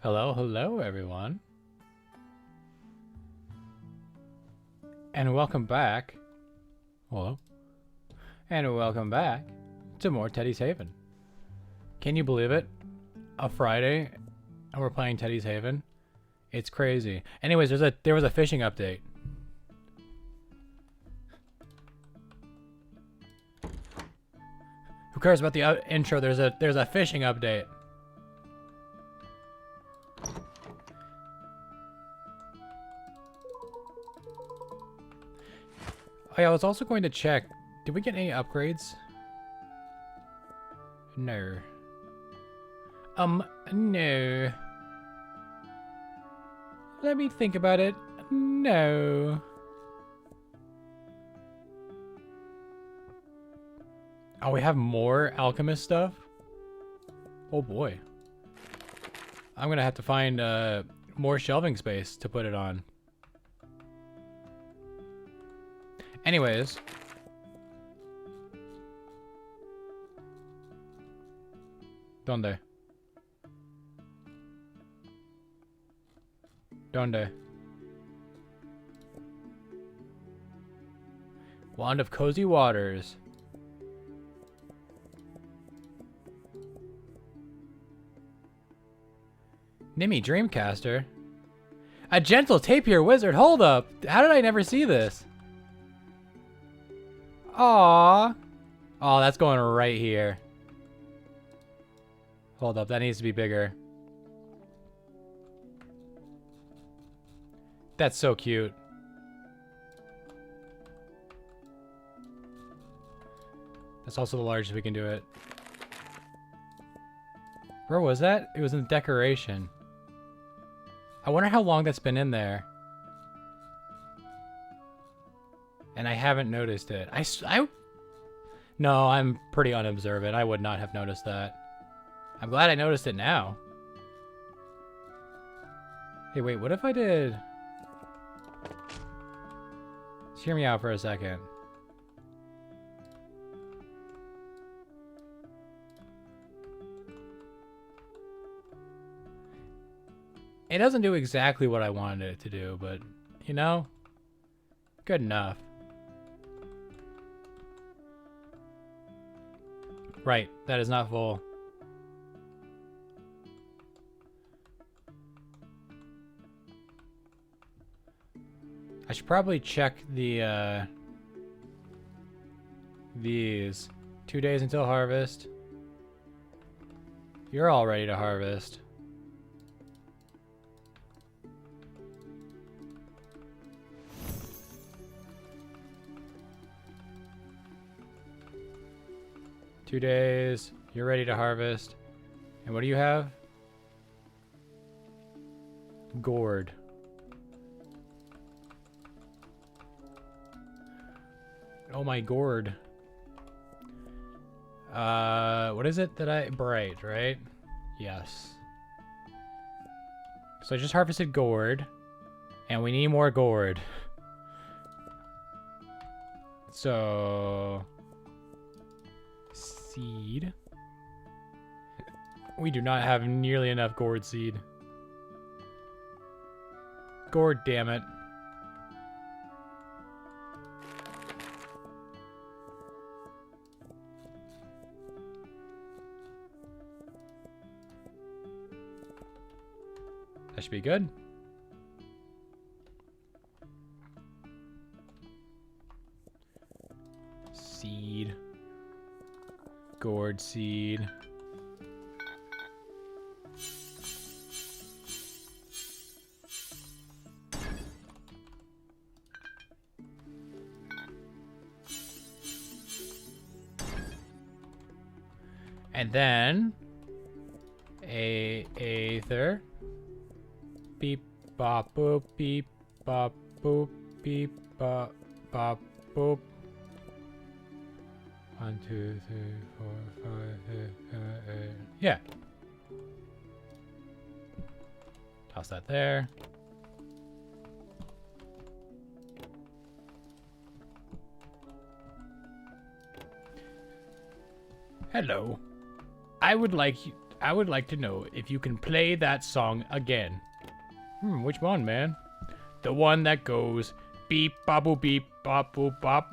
Hello, hello, everyone. And welcome back. Hello. And welcome back to more Teddy's Haven. Can you believe it? A Friday and we're playing Teddy's Haven? It's crazy. Anyways, there was a fishing update. Who cares about the intro? There's a fishing update. Oh yeah, I was also going to check. Did we get any upgrades? No. No. Let me think about it. No. Oh, we have more alchemist stuff? Oh boy. I'm gonna have to find more shelving space to put it on. Anyways. ¿Dónde? ¿Dónde? Wand of Cozy Waters. Nimmy Dreamcaster? A gentle tapir wizard, hold up! How did I never see this? Aww. Oh, that's going right here. Hold up, that needs to be bigger. That's so cute. That's also the largest we can do it. Where was that? It was in the decoration. I wonder how long that's been in there. And I haven't noticed it. No, I'm pretty unobservant. I would not have noticed that. I'm glad I noticed it now. Hey, wait, what if I did... Just hear me out for a second. It doesn't do exactly what I wanted it to do, but, you know, good enough. Right, that is not full. I should probably check the, these. 2 days until harvest. You're all ready to harvest. Two days, you're ready to harvest. And what do you have? Gourd. Oh my gourd. What is it that bright, right? Yes. So I just harvested gourd. And we need more gourd. So... Seed. We do not have nearly enough gourd seed. Gourd, damn it. That should be good. Seed. Gourd seed. And then aether. Beep bop boop beep bop boop beep bop bop boop. 1, 2, 3, 4, 5, 6, 7, 8. Yeah. Toss that there. Hello. I would like I would like to know if you can play that song again. Which one, man? The one that goes beep, bop, boop, beep, bop, boop, bop.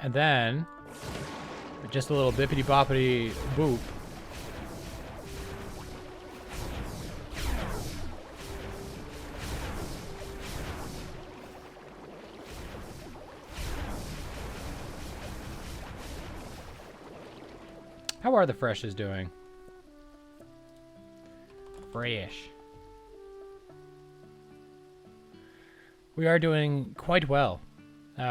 And then, just a little bippity boppity boop. How are the freshes doing? Fresh. We are doing quite well.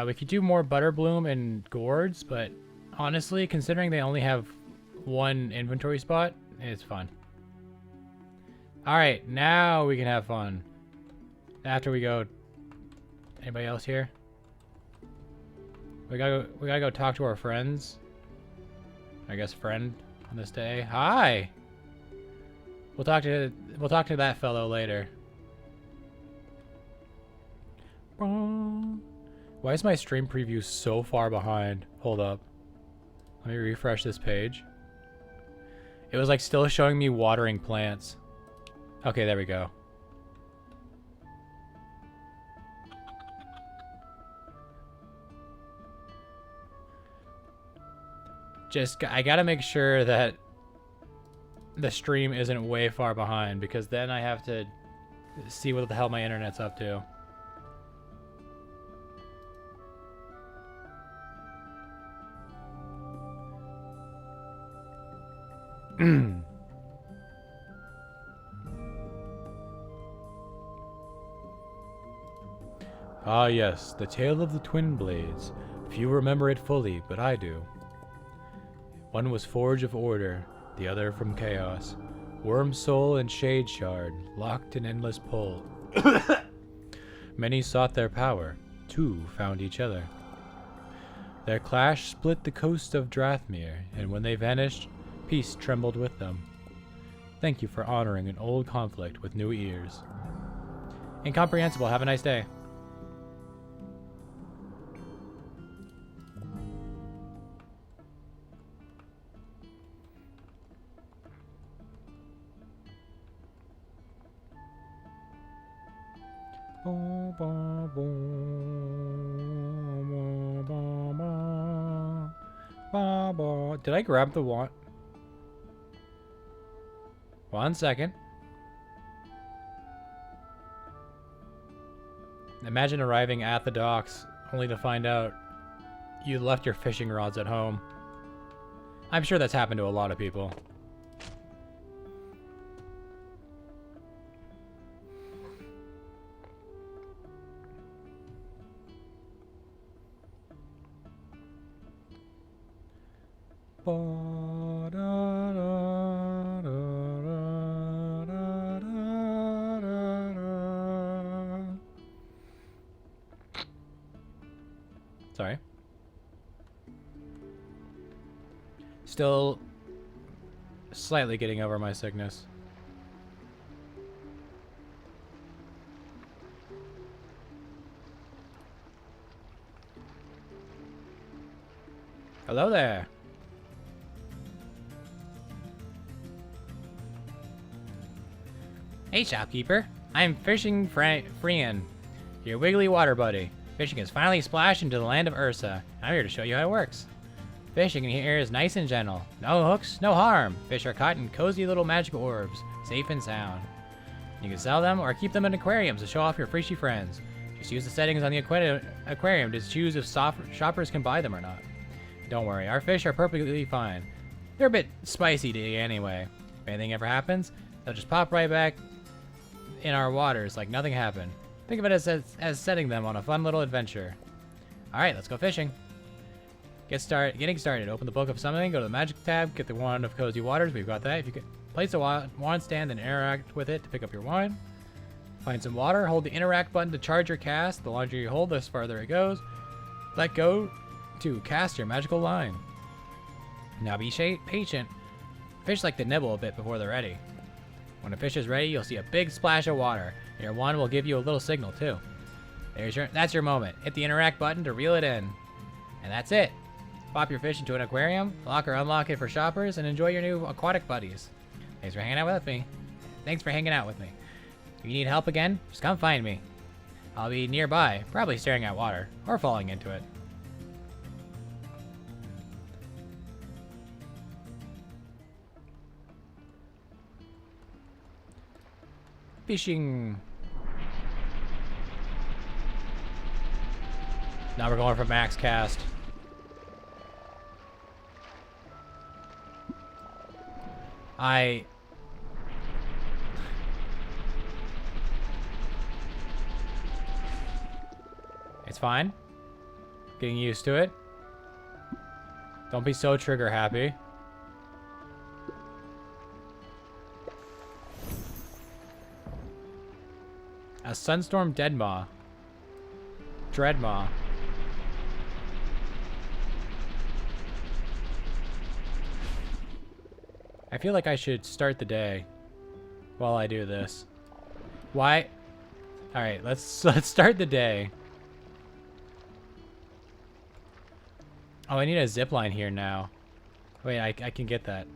We could do more Butterbloom and Gourds, but honestly, considering they only have one inventory spot, it's fun. Alright, now we can have fun. After we go... Anybody else here? We gotta go talk to our friends. I guess friend on this day. Hi! We'll talk to that fellow later. Why is my stream preview so far behind? Hold up. Let me refresh this page. It was like still showing me watering plants. Okay, there we go. I gotta make sure that the stream isn't way far behind, because then I have to see what the hell my internet's up to. Ah yes, the tale of the twin blades. Few remember it fully, but I do. One was Forge of Order, the other from Chaos. Worm Soul and Shade Shard, locked in endless pull. Many sought their power, two found each other. Their clash split the coast of Drathmir, and when they vanished, peace trembled with them. Thank you for honoring an old conflict with new ears. Incomprehensible, have a nice day. Did I grab the wand? 1 second. Imagine arriving at the docks only to find out you left your fishing rods at home. I'm sure that's happened to a lot of people. Sorry. Still slightly getting over my sickness. Hello there. Hey, shopkeeper. I'm Fishing Freyan, your wiggly water buddy. Fishing has finally splashed into the land of Ursa. I'm here to show you how it works. Fishing in here is nice and gentle. No hooks, no harm. Fish are caught in cozy little magic orbs, safe and sound. You can sell them or keep them in aquariums to show off your fishy friends. Just use the settings on the aquarium to choose if shoppers can buy them or not. Don't worry, our fish are perfectly fine. They're a bit spicy to eat anyway. If anything ever happens, they'll just pop right back in our waters like nothing happened. Think of it as setting them on a fun little adventure. Alright, let's go fishing. Getting started. Open the Book of Summoning, go to the Magic tab, get the Wand of Cozy Waters. We've got that. If you could place a wand stand and interact with it to pick up your wand. Find some water, hold the interact button to charge your cast. The longer you hold, the farther it goes. Let go to cast your magical line. Now be patient. Fish like to nibble a bit before they're ready. When a fish is ready, you'll see a big splash of water. Your wand will give you a little signal too. That's your moment. Hit the interact button to reel it in. And that's it. Pop your fish into an aquarium, lock or unlock it for shoppers, and enjoy your new aquatic buddies. Thanks for hanging out with me. If you need help again, just come find me. I'll be nearby, probably staring at water, or falling into it. Fishing. Now we're going for max cast. It's fine. Getting used to it. Don't be so trigger happy. A Sunstorm Deadmaw. Dreadmaw. I feel like I should start the day while I do this. Why? Alright, let's start the day. Oh, I need a zipline here now. Wait, I can get that.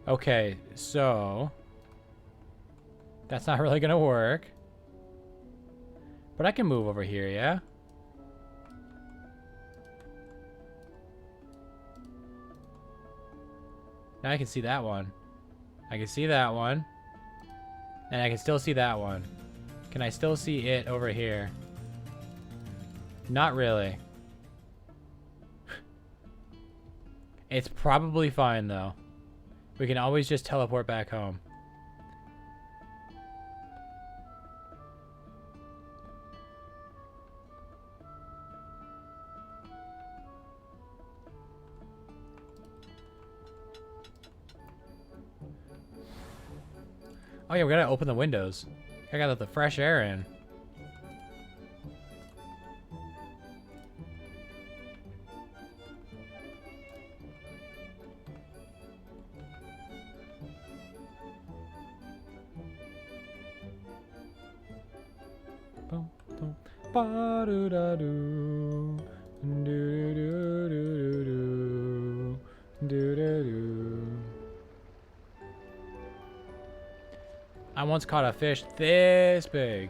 Okay, so that's not really gonna work. But I can move over here, yeah? Now I can see that one. I can see that one. And I can still see that one. Can I still see it over here? Not really. It's probably fine, though. We can always just teleport back home. Oh yeah, we gotta open the windows. I gotta let the fresh air in. Ba-do-da-do. Do-do-do-do-do-do. Do-do-do. I once caught a fish this big.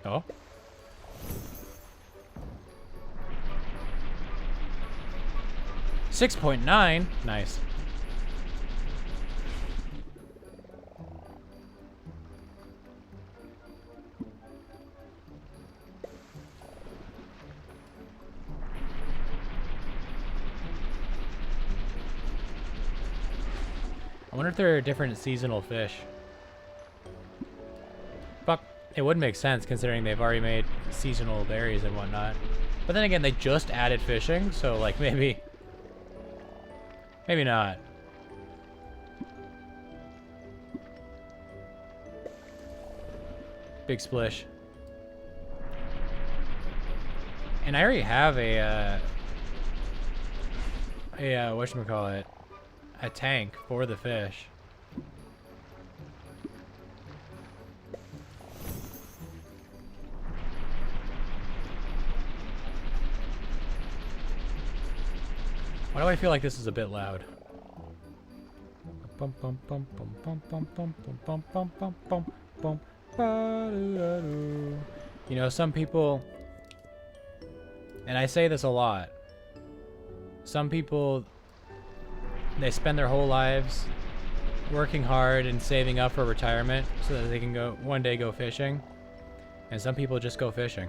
Oh. $6.9. Nice. I wonder if there are different seasonal fish. Fuck, it would make sense considering they've already made seasonal berries and whatnot. But then again, they just added fishing, so like maybe not. Big splish. And I already have a whatchamacallit, a tank for the fish. Why do I feel like this is a bit loud? Bum bum bum bum bum bum bum bum bum bum bum bum. You know, some people, and I say this a lot, some people, they spend their whole lives working hard and saving up for retirement so that they can one day go fishing. And some people just go fishing.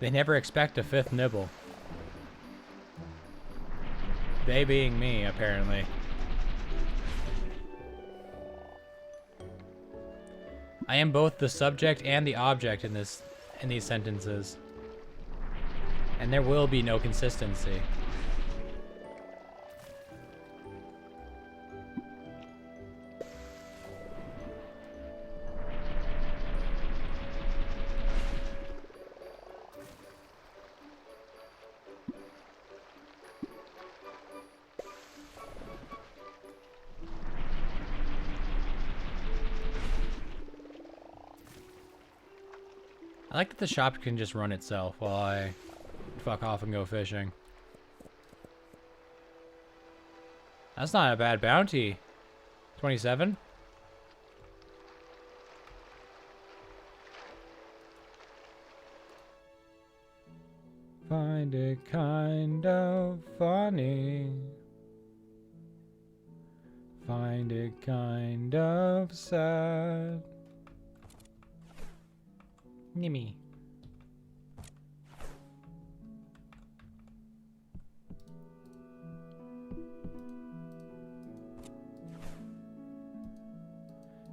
They never expect a fifth nibble. They being me, apparently. I am both the subject and the object in these sentences. And there will be no consistency. I like that the shop can just run itself while I fuck off and go fishing. That's not a bad bounty. 27? Find it kind of funny. Find it kind of sad. Nimmy.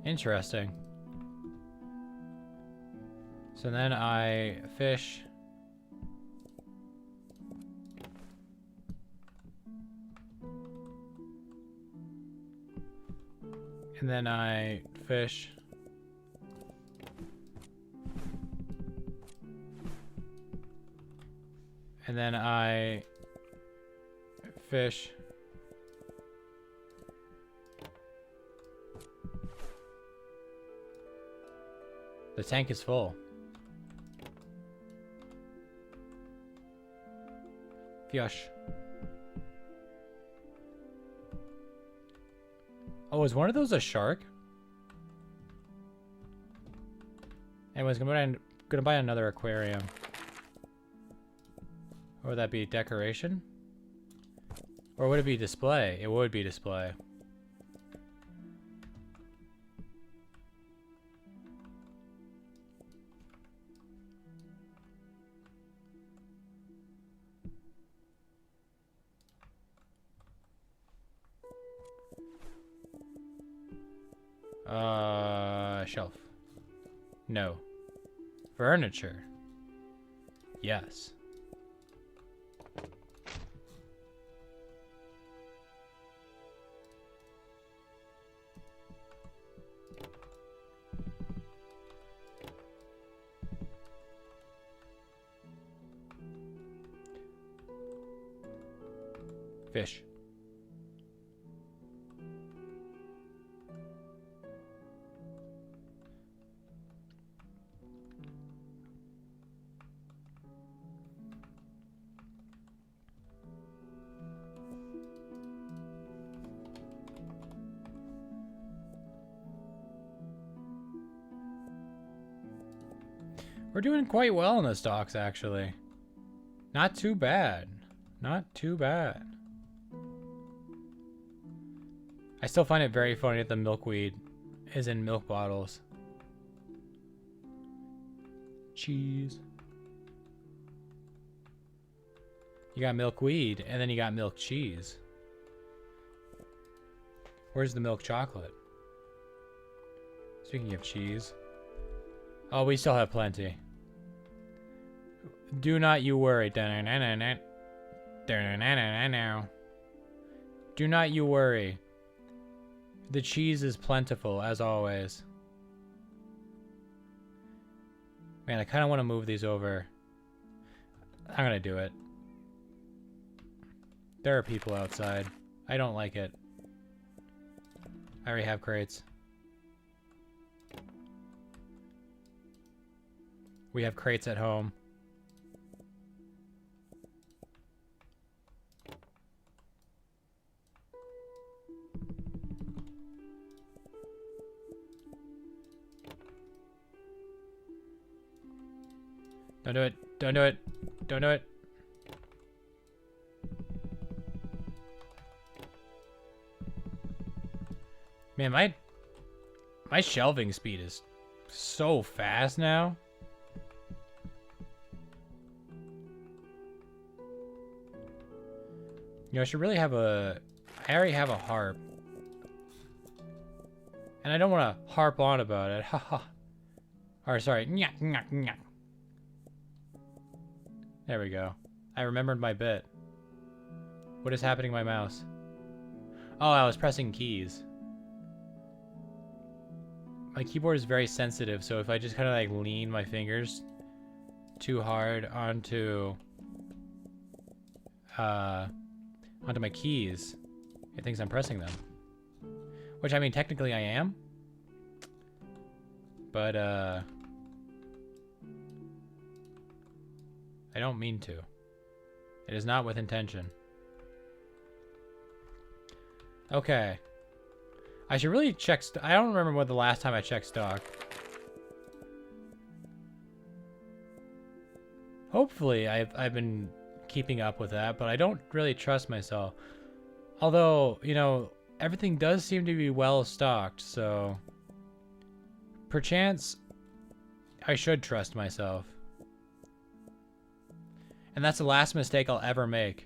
Interesting. So then I fish. And then I fish. And then I fish. The tank is full. Fish. Oh, is one of those a shark? Anyways, gonna buy another aquarium. Or would that be decoration? Or would it be display? It would be display. Shelf. No. Furniture. Yes. Fish. We're doing quite well in the stocks, actually. Not too bad. Not too bad. I still find it very funny that the milkweed is in milk bottles. Cheese. You got milkweed, and then you got milk cheese. Where's the milk chocolate? Speaking of cheese. Oh, we still have plenty. Do not you worry. Do not you worry. The cheese is plentiful, as always. Man, I kind of want to move these over. I'm going to do it. There are people outside. I don't like it. I already have crates. We have crates at home. Don't do it. Don't do it. Don't do it. Man, my shelving speed is so fast now. You know, I should really have a... I already have a harp. And I don't want to harp on about it. Haha. Or, sorry. Nyak, nyak, nyak. There we go. I remembered my bit. What is happening to my mouse? Oh, I was pressing keys. My keyboard is very sensitive, so if I just kind of like lean my fingers too hard onto my keys, it thinks I'm pressing them. Which, I mean, technically I am. But, I don't mean to. It is not with intention. Okay. I should really check... I don't remember what the last time I checked stock. Hopefully, I've been keeping up with that, but I don't really trust myself. Although, you know, everything does seem to be well stocked, so... perchance, I should trust myself. And that's the last mistake I'll ever make.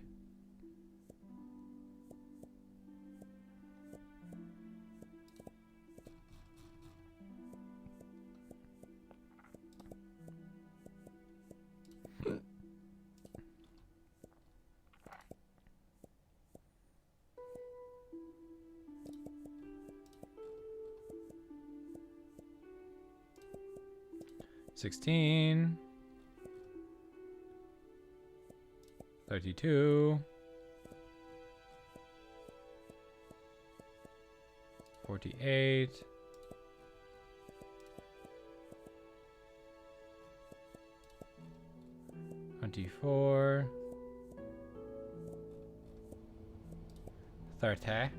$16. $32. $48. $24. $30.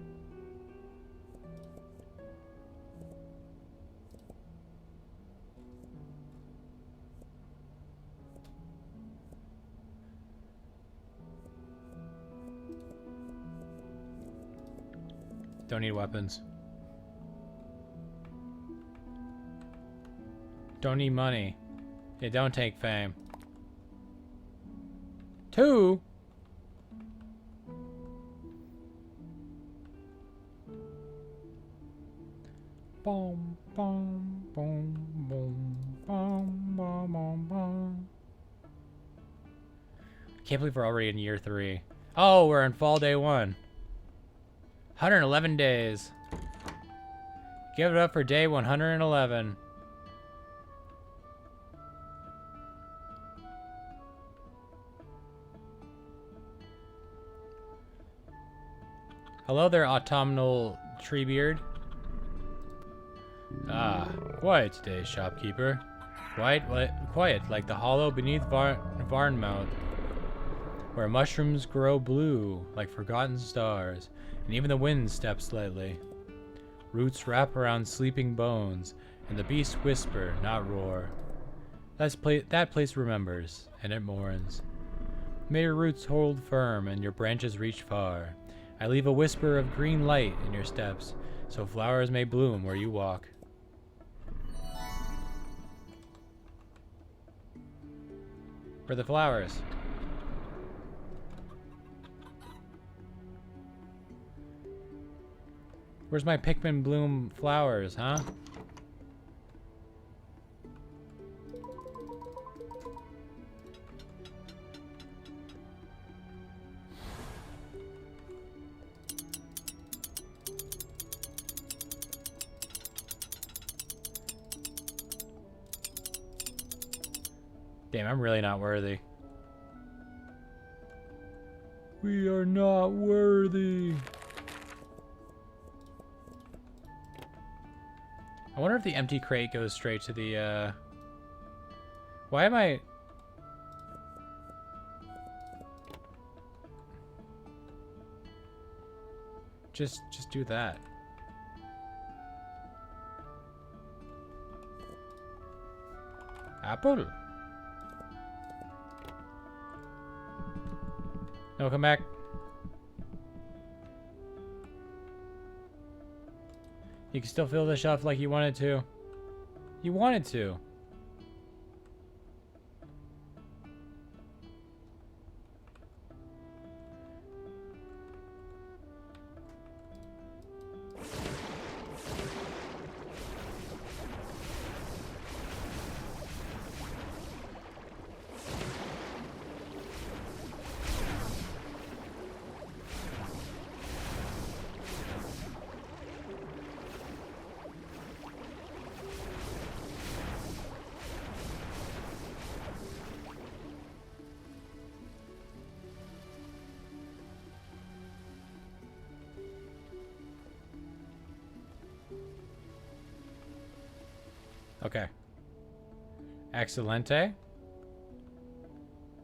Don't need weapons. Don't need money. It don't take fame. 2. Boom, boom, boom, boom, boom, boom, boom, boom. Can't believe we're already in year 3. Oh, we're in fall day 1. 111 days. Give it up for day 111. Hello there, autumnal treebeard. Ah, quiet today, shopkeeper. Quiet like the hollow beneath Varnmouth, where mushrooms grow blue like forgotten stars, and even the wind steps lightly. Roots wrap around sleeping bones, and the beasts whisper, not roar. That place remembers, and it mourns. May your roots hold firm and your branches reach far. I leave a whisper of green light in your steps, so flowers may bloom where you walk. For the flowers. Where's my Pikmin bloom flowers, huh? Damn, I'm really not worthy. We are not worthy. I wonder if the empty crate goes straight to the, Why am I... Just do that. Apple. No, come back. You can still fill the shelf like you wanted to. You wanted to. Okay. Excelente.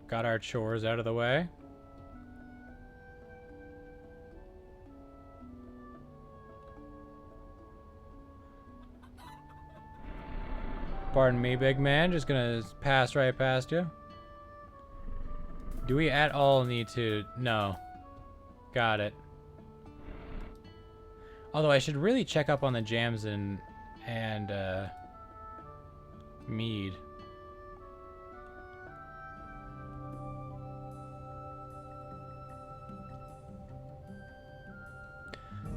Got our chores out of the way. Pardon me, big man. Just gonna pass right past you. Do we at all need to? No. Got it. Although I should really check up on the jams and mead.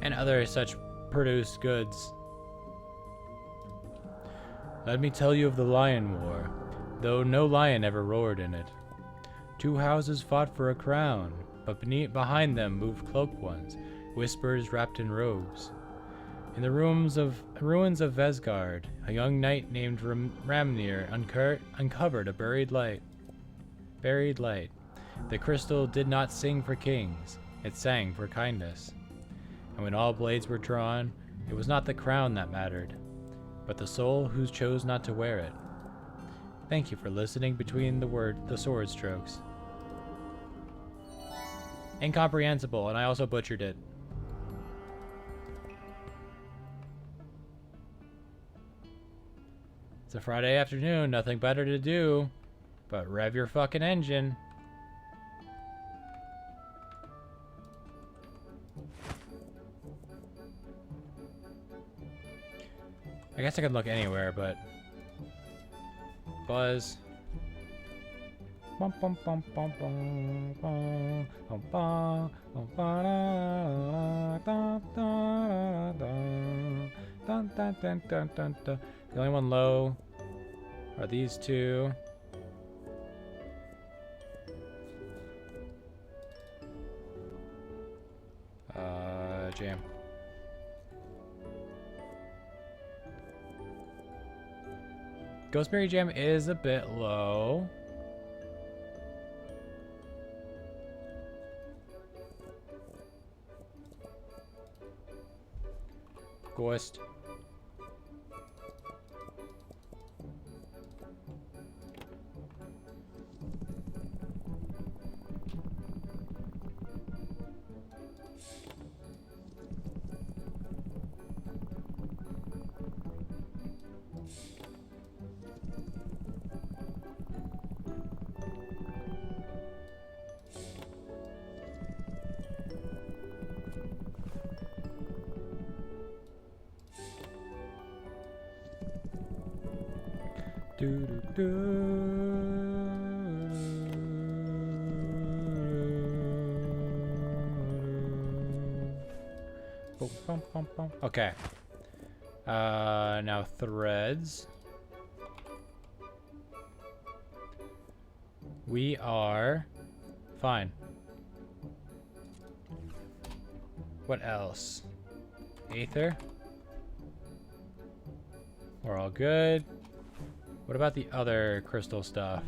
And other such produced goods. Let me tell you of the Lion War, though no lion ever roared in it. Two houses fought for a crown, but behind them moved cloaked ones, whispers wrapped in robes. In the ruins of Vesgard, a young knight named Ramnir uncovered a buried light. The crystal did not sing for kings, it sang for kindness. And when all blades were drawn, it was not the crown that mattered, but the soul who chose not to wear it. Thank you for listening between the sword strokes. Incomprehensible, and I also butchered it. It's a Friday afternoon, nothing better to do but rev your fucking engine. I guess I could look anywhere, but Buzz. The only one low are these two. Jam. Ghostberry Jam is a bit low. Ghost. Okay. Now threads. We are fine. What else? Aether. We're all good. What about the other crystal stuff?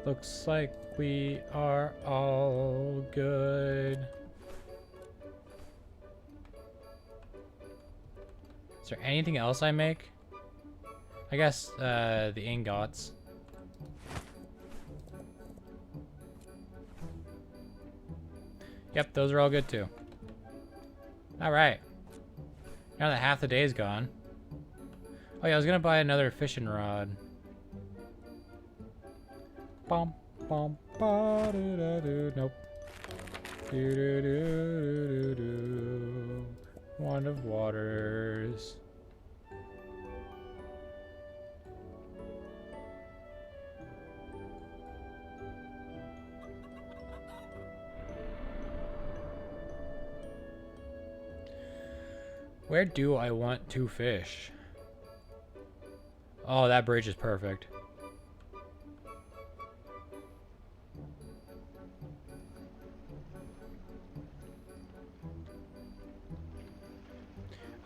Looks like we are all good. Is there anything else I make? I guess the ingots. Yep, those are all good too. Alright. Now that half the day's gone. Oh yeah, I was gonna buy another fishing rod. Bum, bum, ba, do, da, do. Nope. Do, do, do, do, do. Wand of Waters. Where do I want to fish? Oh, that bridge is perfect.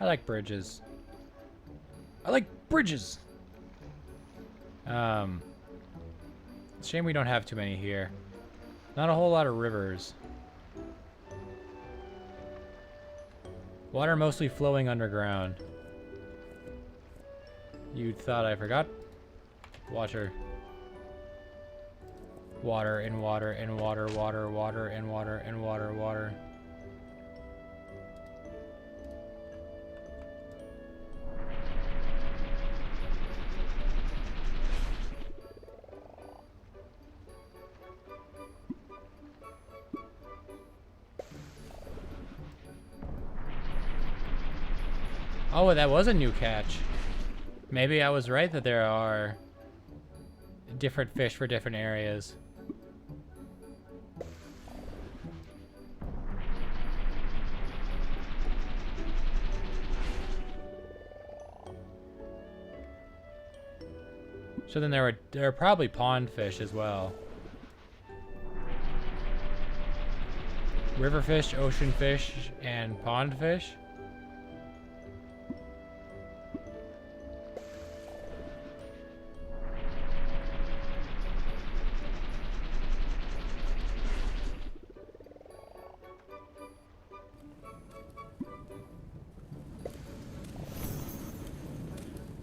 I like bridges. I like bridges! Shame we don't have too many here. Not a whole lot of rivers. Water mostly flowing underground. You thought I forgot? Water. Water and water and water, water, water and water and water, water. Oh, that was a new catch. Maybe I was right that there are different fish for different areas. So then there are probably pond fish as well. River fish, ocean fish, and pond fish.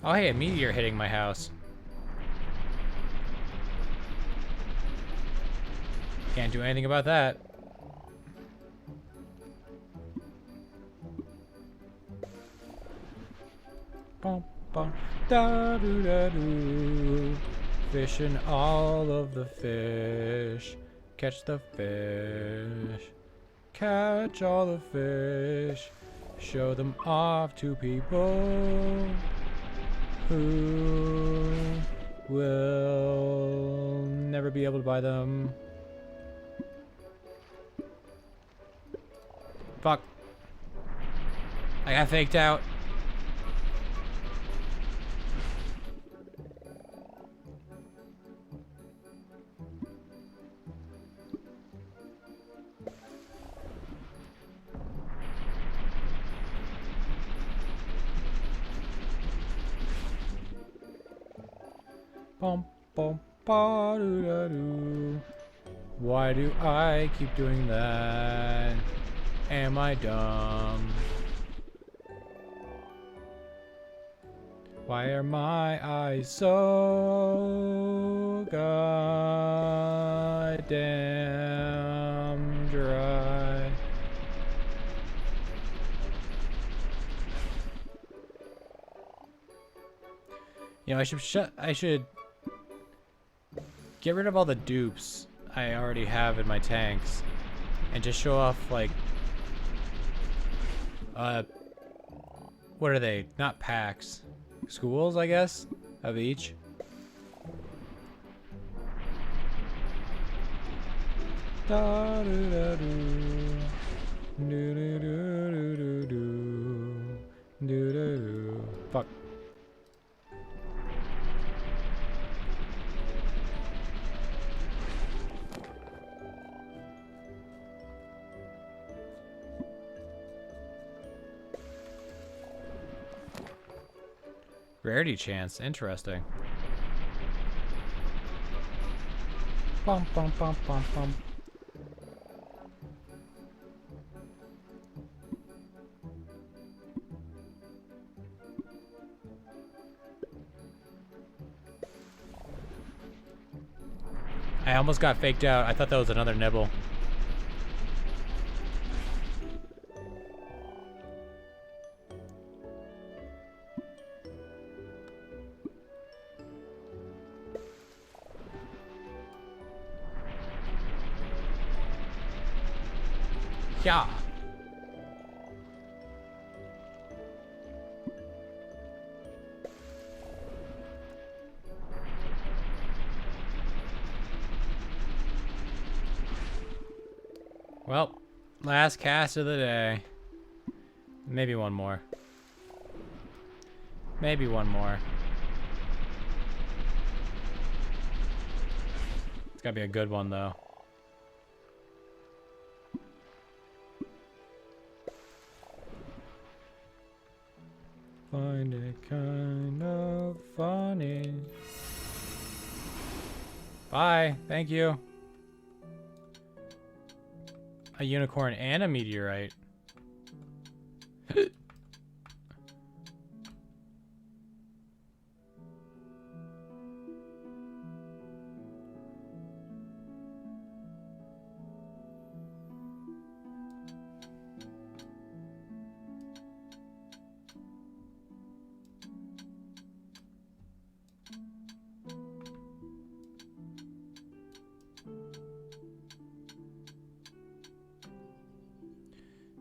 Oh hey, a meteor hitting my house. Can't do anything about that. Bum, bum, da, doo, da, doo. Fishing all of the fish. Catch the fish. Catch all the fish. Show them off to people who will never be able to buy them. Fuck. I got faked out. Bum, bum, ba, doo, da, doo. Why do I keep doing that? Am I dumb? Why are my eyes so goddamn dry? You know, I should get rid of all the dupes I already have in my tanks and just show off like what are they? Not packs. Schools, I guess, of each. Da do da do. Do do do do do. Do do do. Fuck. Rarity chance, interesting. Bum bum bum bum bum. I almost got faked out. I thought that was another nibble. Yeah. Well, last cast of the day. Maybe one more. Maybe one more. It's gotta be a good one, though. Bye. Bye. Thank you. A unicorn and a meteorite.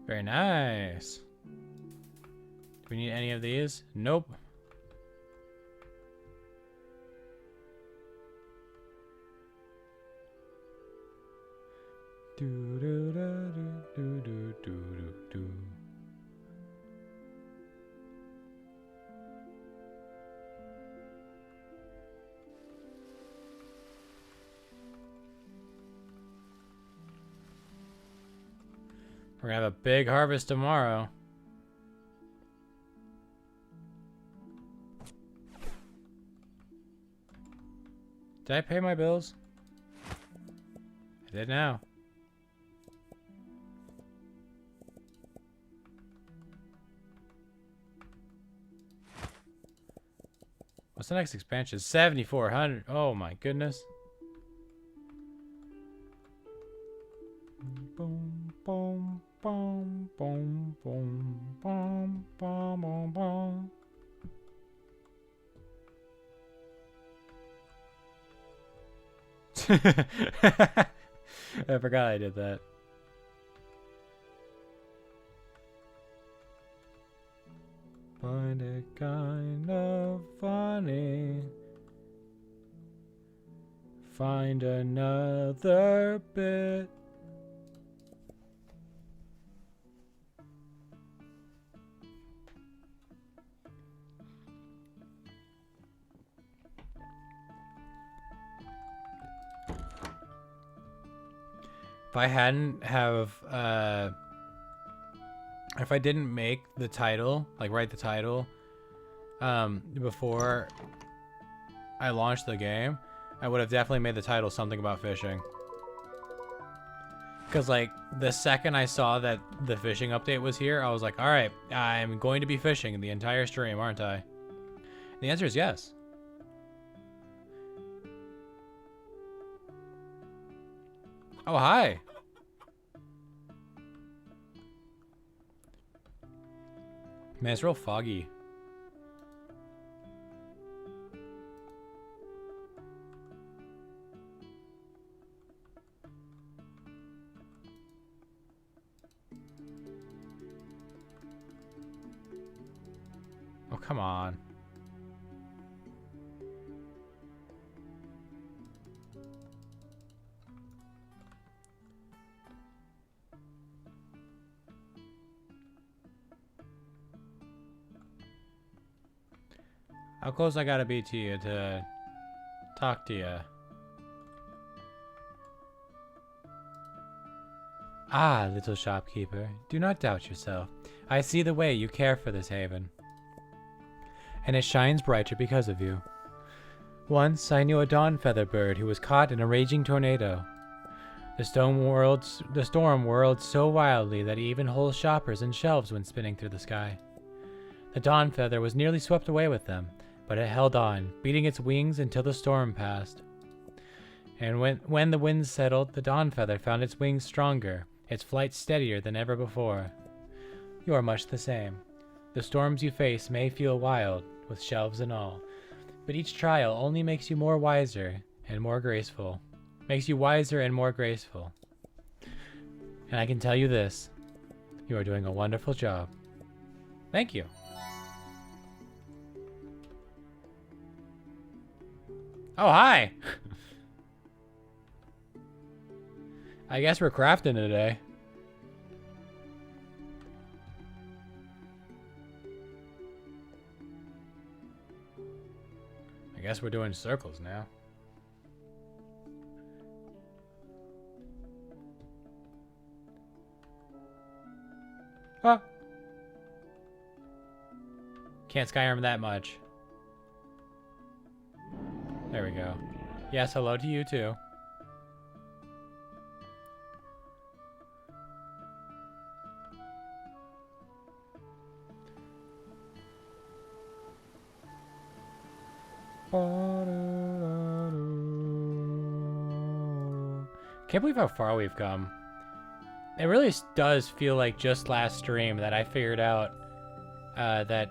Very nice. Do we need any of these? Nope. Do do do do do do do do. We're gonna have a big harvest tomorrow. Did I pay my bills? I did now. What's the next expansion? 7,400. Oh my goodness. Boom, boom, boom, boom, boom, boom, boom, boom, boom. I forgot I did that. Find it kind of funny. Find another bit. If I hadn't have, if I didn't make the title, like write the title, before I launched the game, I would have definitely made the title something about fishing. Because, like, the second I saw that the fishing update was here, I was like, alright, I'm going to be fishing the entire stream, aren't I? The answer is yes. Oh, hi. Man, it's real foggy. Oh, come on. How close I gotta be to you to talk to you? Ah, little shopkeeper, do not doubt yourself. I see the way you care for this haven, and it shines brighter because of you. Once I knew a dawn feather bird who was caught in a raging tornado. The storm whirled so wildly that it even holed shoppers and shelves went spinning through the sky. The dawn feather was nearly swept away with them, but it held on, beating its wings until the storm passed. And when the wind settled, the dawn feather found its wings stronger, its flight steadier than ever before. You are much the same. The storms you face may feel wild, with shelves and all, but each trial only makes you more wiser and more graceful. Makes you wiser and more graceful. And I can tell you this, you are doing a wonderful job. Thank you. Oh, hi! I guess we're crafting today. I guess we're doing circles now. Oh! Can't Skyrim that much. There we go. Yes, hello to you too. Can't believe how far we've come. It really does feel like just last stream that I figured out that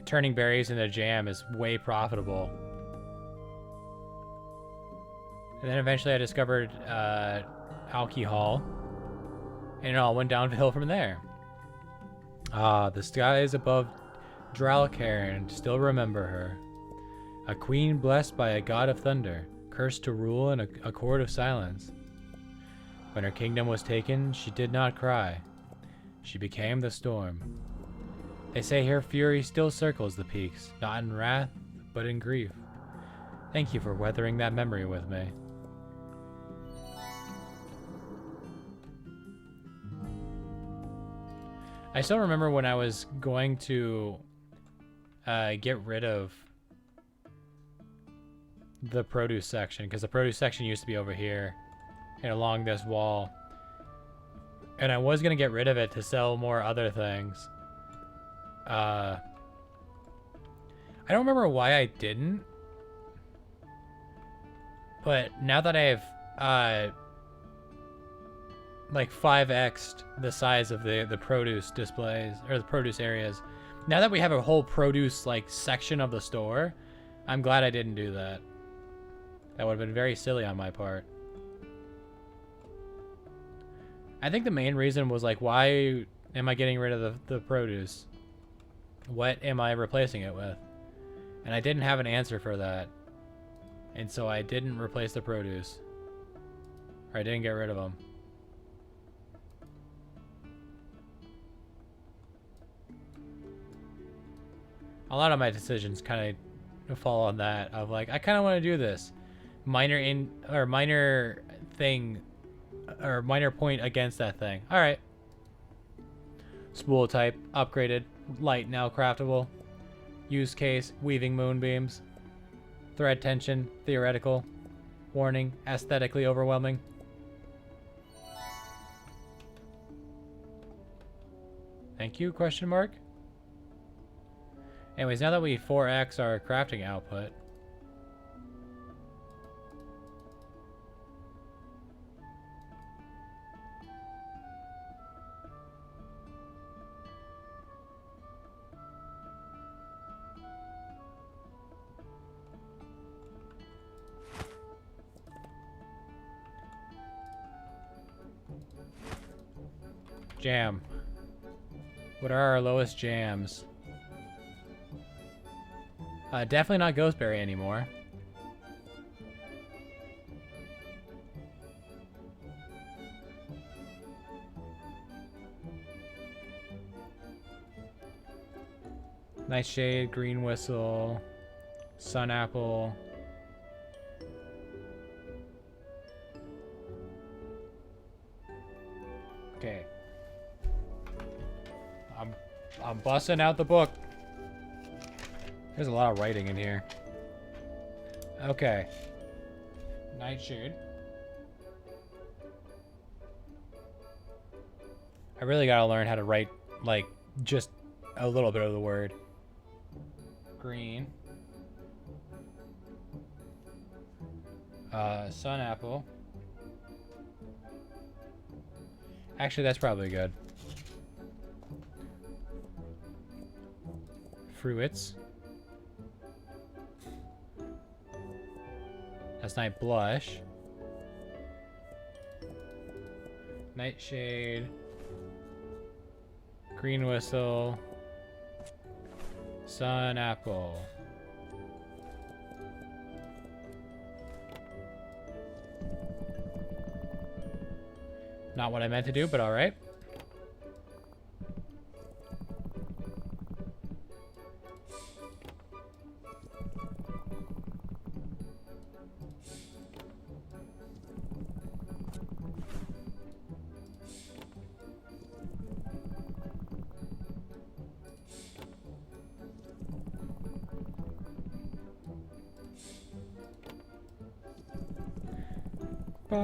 turning berries into jam is way profitable. And then eventually I discovered alcohol, and it all went downhill from there. Ah, the skies above Dralcairn still remember her. A queen blessed by a god of thunder, cursed to rule in a court of silence. When her kingdom was taken, she did not cry. She became the storm. They say her fury still circles the peaks, not in wrath, but in grief. Thank you for weathering that memory with me. I still remember when I was going to get rid of the produce section, because the produce section used to be over here and along this wall, and I was gonna get rid of it to sell more other things. I don't remember why I didn't, but now that I've like 5x'd the size of the produce displays, or the produce areas, now that we have a whole produce like section of the store, I'm glad I didn't do that. That would have been very silly on my part. I think the main reason was like, why am I getting rid of the produce? What am I replacing it with? And I didn't have an answer for that. And so I didn't replace the produce. Or I didn't get rid of them. A lot of my decisions kind of fall on that, of like, I kind of want to do this. Minor thing, or minor point against that thing. Alright. Spool type, upgraded, light now craftable. Use case, weaving moonbeams. Thread tension, theoretical. Warning, aesthetically overwhelming. Thank you, question mark. Anyways, now that we 4x our crafting output, jam. What are our lowest jams? Definitely not Ghostberry anymore. Nightshade, Green Whistle, Sun Apple. Okay. I'm busting out the book. There's a lot of writing in here. Okay. Nightshade. I really gotta learn how to write, like, just a little bit of the word. Green. Sun apple. Actually, that's probably good. Fruits. That's Night Blush. Nightshade. Green Whistle. Sun Apple. Not what I meant to do, but alright. Now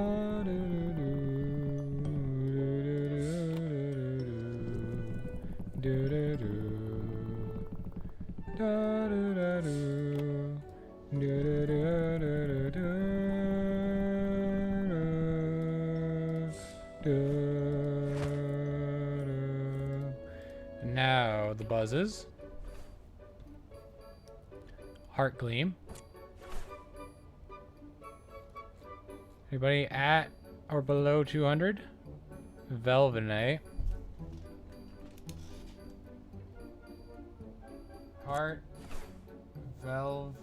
the buzzes. Heart Gleam. Anybody at or below 200? Velvenate. Heart. Velv.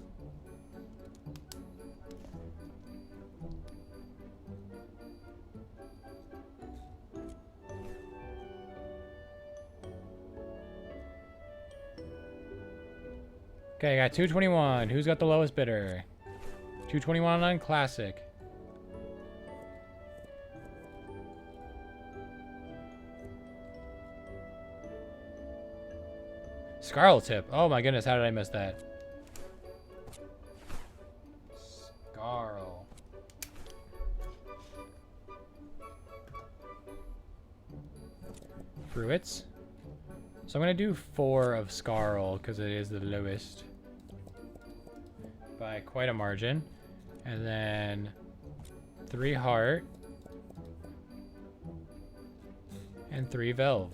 Okay, I got 221. Who's got the lowest bidder? 221 on Classic. Scarlet tip. Oh my goodness, how did I miss that? Scarl. Fruits. So I'm gonna do 4 of Scarl because it is the lowest by quite a margin. And then 3 heart and 3 Velv.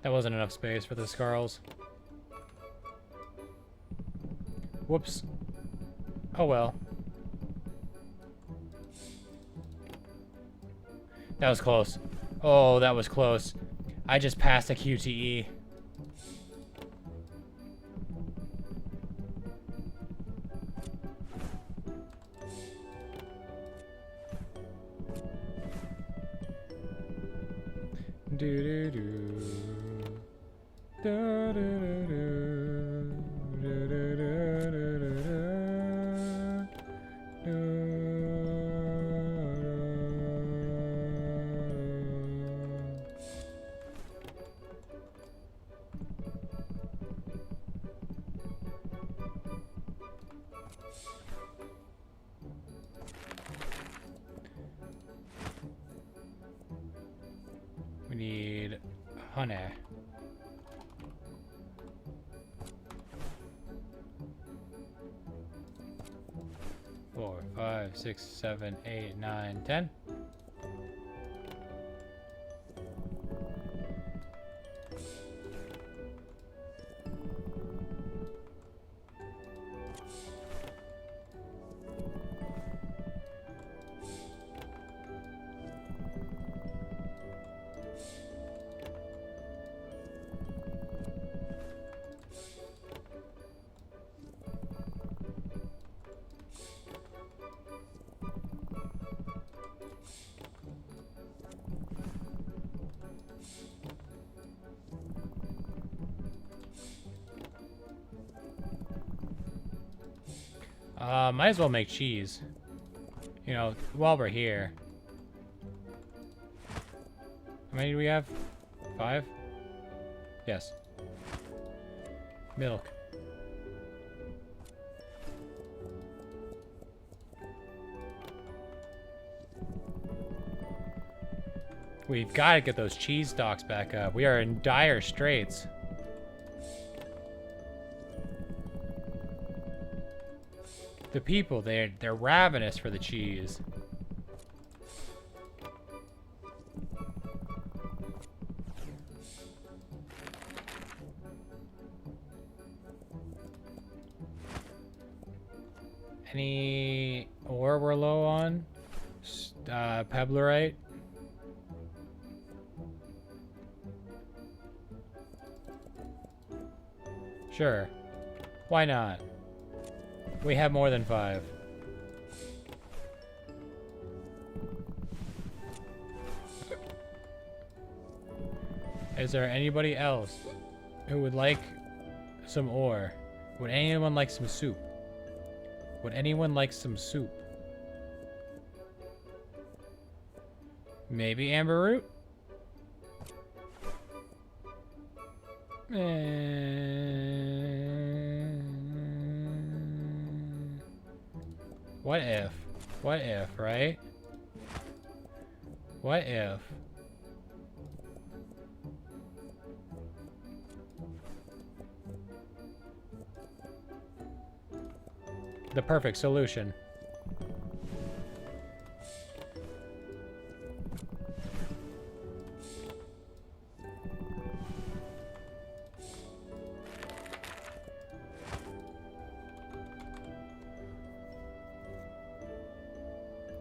That wasn't enough space for the Scarls. Whoops. Oh well. That was close. Oh, that was close. I just passed a QTE. Do do do. Da, da, da, da. Da, da, da, da, da, da. We need honey. 4, 5, 6, 7, 8, 9, 10. Might as well make cheese. You know, while we're here. How many do we have? 5? Yes. Milk. We've got to get those cheese stocks back up. We are in dire straits. The people, they're ravenous for the cheese. Any ore we're low on? Pebblerite. Sure. Why not? We have more than 5. Is there anybody else who would like some ore? Would anyone like some soup? Would anyone like some soup? Maybe amber root? What if? What if, right? What if? The perfect solution.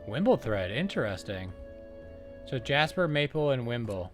Wimble thread, interesting. So Jasper, Maple, and Wimble.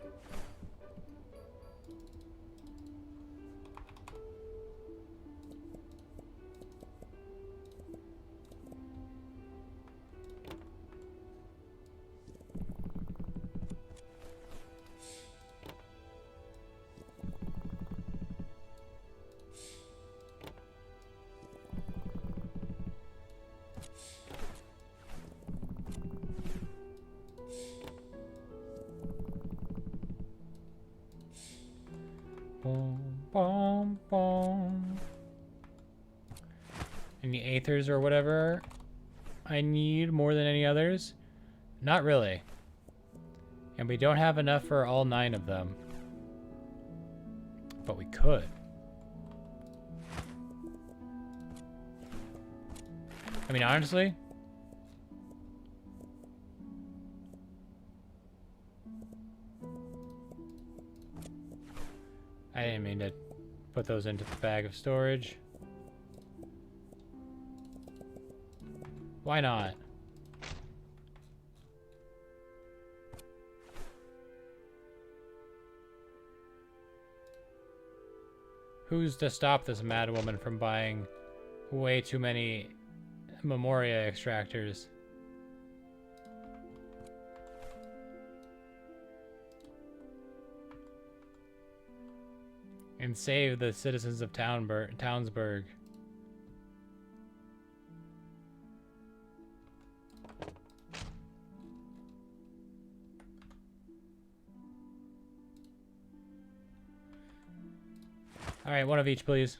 Boom, boom, boom. Any aethers or whatever I need more than any others? Not really. And we don't have enough for all 9 of them. But we could. I mean, honestly, I didn't mean to put those into the bag of storage. Why not? Who's to stop this mad woman from buying way too many Memoria extractors? And save the citizens of Townsburg. Alright, one of each, please.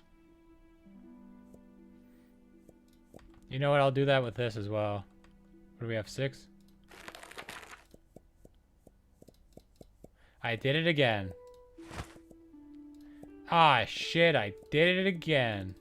You know what? I'll do that with this as well. What do we have? 6? I did it again. Ah, shit, I did it again.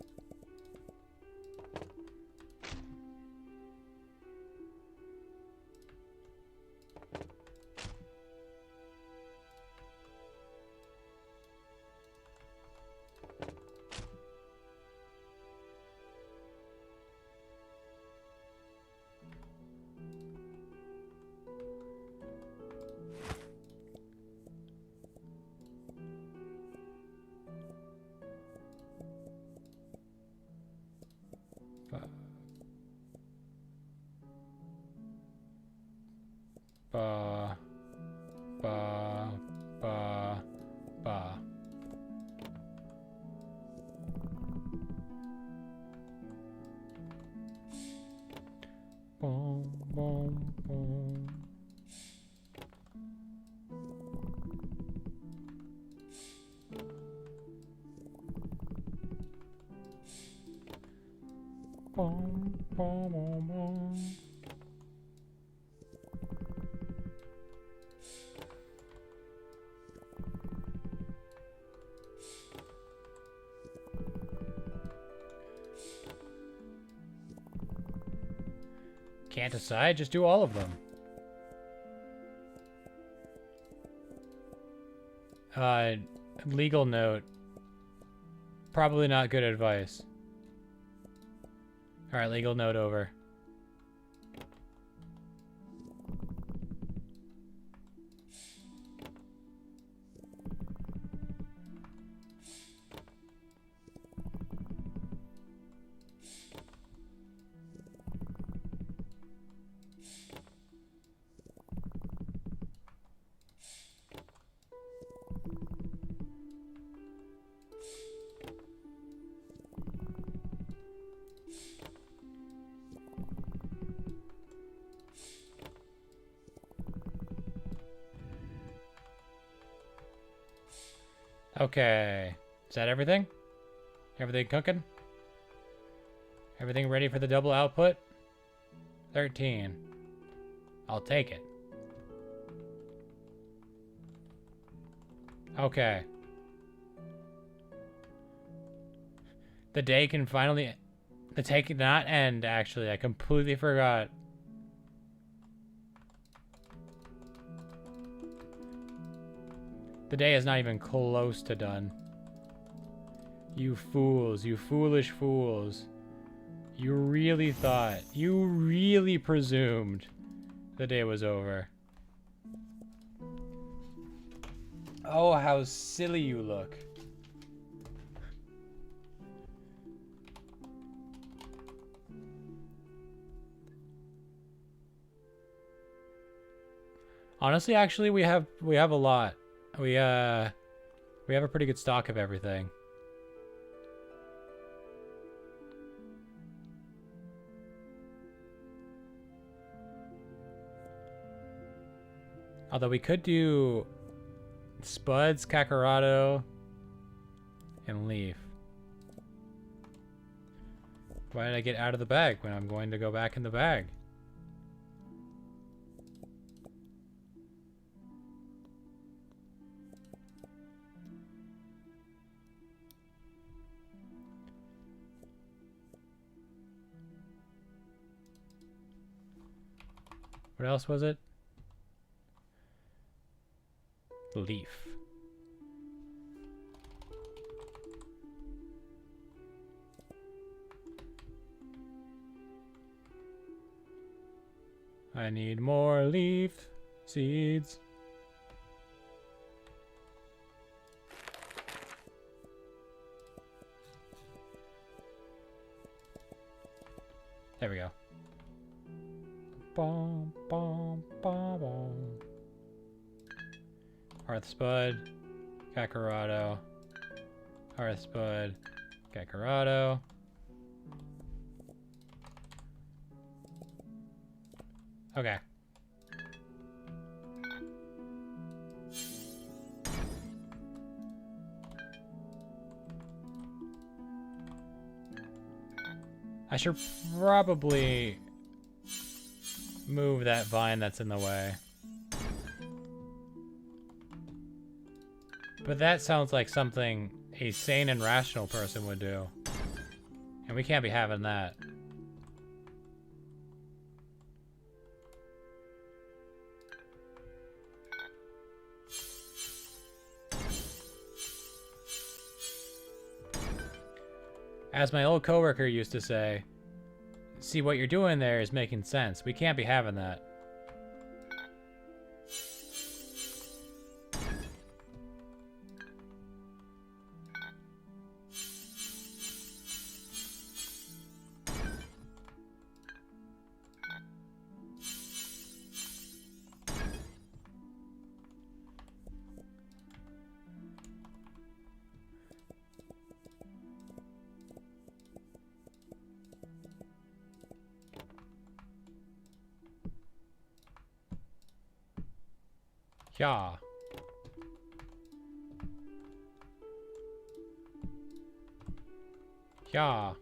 Ba, ba, ba, ba. Boom, boom, boom. Boom, boom, boom, boom. Can't decide, just do all of them. Legal note. Probably not good advice. Alright, legal note over. Okay. Is that everything? Everything cooking? Everything ready for the double output? 13. I'll take it. Okay. The day can finally... The day cannot end, actually. I completely forgot. The day is not even close to done. You fools. You foolish fools. You really thought. You really presumed the day was over. Oh, how silly you look. Honestly, actually, we have a lot. We have a pretty good stock of everything. Although we could do Spuds, Kakarado, and Leaf. Why did I get out of the bag when I'm going to go back in the bag? What else was it? Leaf. I need more leaf seeds. There we go. Bom, bom, bom, bom. Hearth Spud, Kakarado, Hearth Spud, Kakarado. Okay. I should probably move that vine that's in the way. But that sounds like something a sane and rational person would do. And we can't be having that. As my old coworker used to say, see, what you're doing there is making sense. We can't be having that. Yeah. Yeah.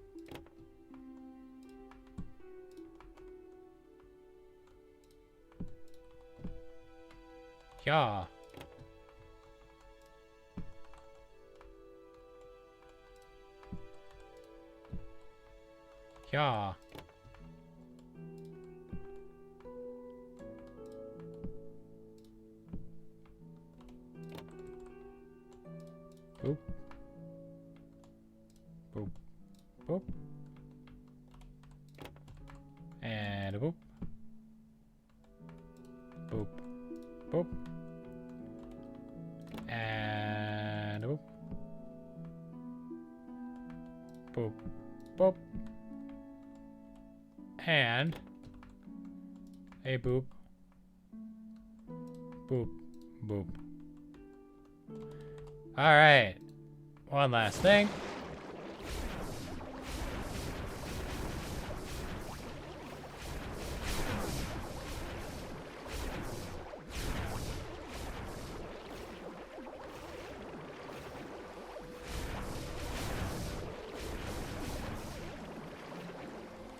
Yeah. Yeah. Boop. Boop. Boop. And a boop. Boop. Boop. And a boop. Boop. Boop. And a boop. Boop. Boop. All right. One last thing.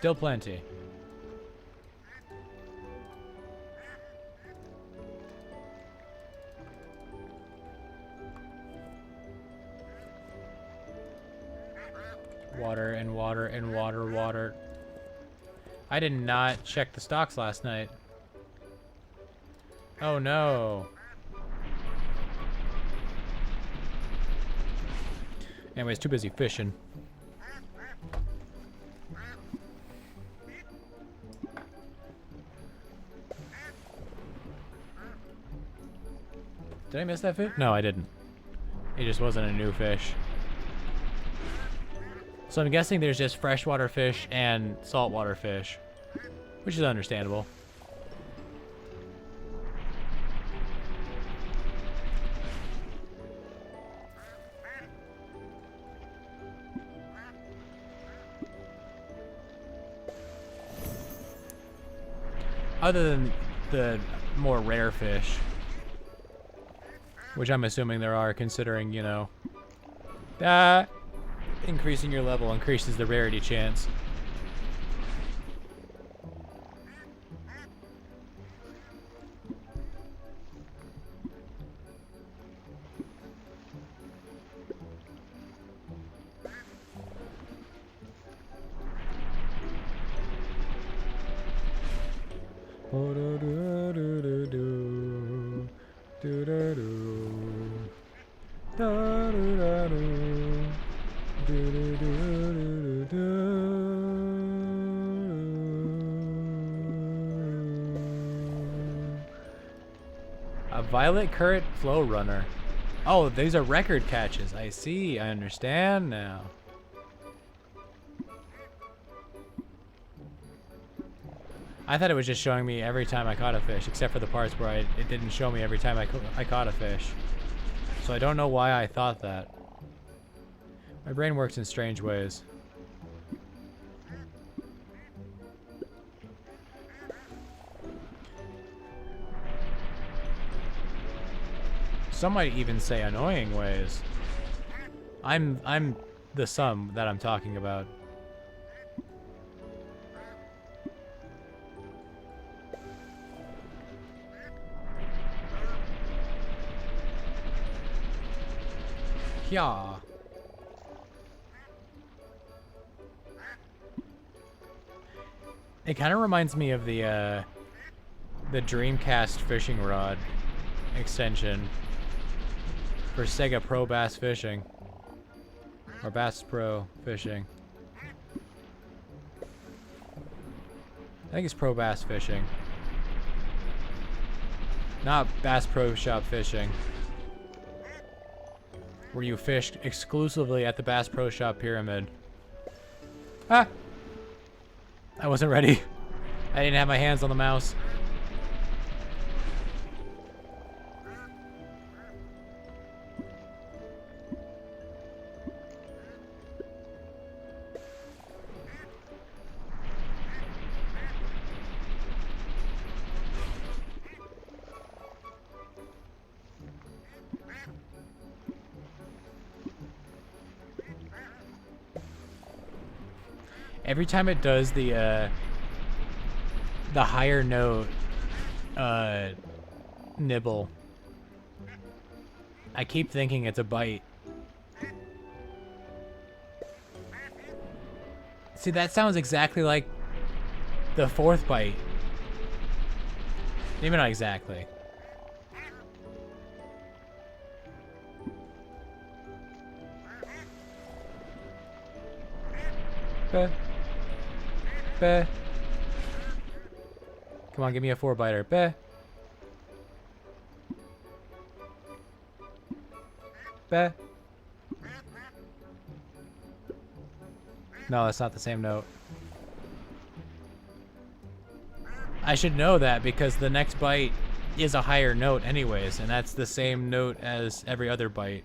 Still plenty. Water and water and water. I did not check the stocks last night. Oh no. Anyways, too busy fishing. Did I miss that fish? No, I didn't. It just wasn't a new fish. So I'm guessing there's just freshwater fish and saltwater fish, which is understandable. Other than the more rare fish, which I'm assuming there are, considering, you know, increasing your level increases the rarity chance. A violet current flow runner. Oh, these are record catches. I see. I understand now. I thought it was just showing me every time I caught a fish, except for the parts where it didn't show me every time I caught a fish. So I don't know why I thought that. My brain works in strange ways. Some might even say annoying ways. I'm the sum that I'm talking about. Yeah. It kind of reminds me of the Dreamcast fishing rod extension for Sega Pro Bass Fishing, or Bass Pro Fishing. I think it's Pro Bass Fishing, not Bass Pro Shop Fishing, where you fish exclusively at the Bass Pro Shop pyramid. Ah! I wasn't ready. I didn't have my hands on the mouse. Every time it does the higher note nibble, I keep thinking it's a bite. See, that sounds exactly like the fourth bite. Maybe not exactly. Beh. Come on, give me a 4-biter. Beh. Beh. No, that's not the same note. I should know that because the next bite is a higher note anyways, and that's the same note as every other bite.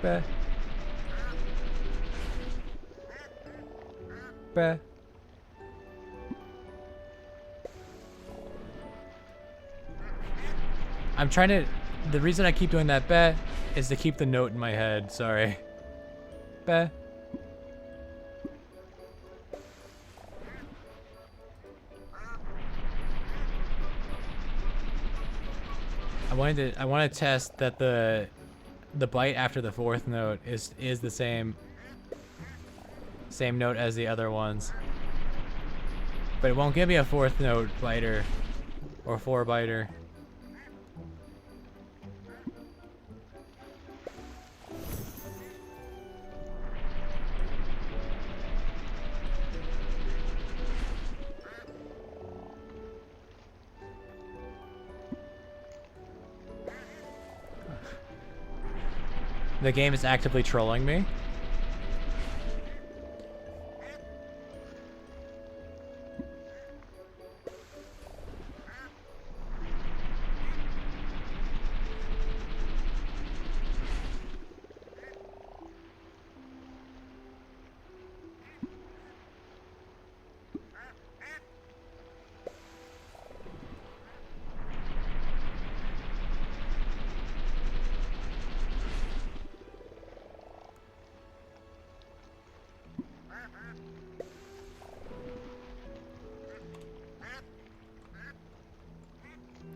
Beh. Beh. I'm trying to... The reason I keep doing that beh is to keep the note in my head. Sorry. Bah. I want to test that the bite after the fourth note is the same note as the other ones. But it won't give me a fourth note biter or four biter. The game is actively trolling me.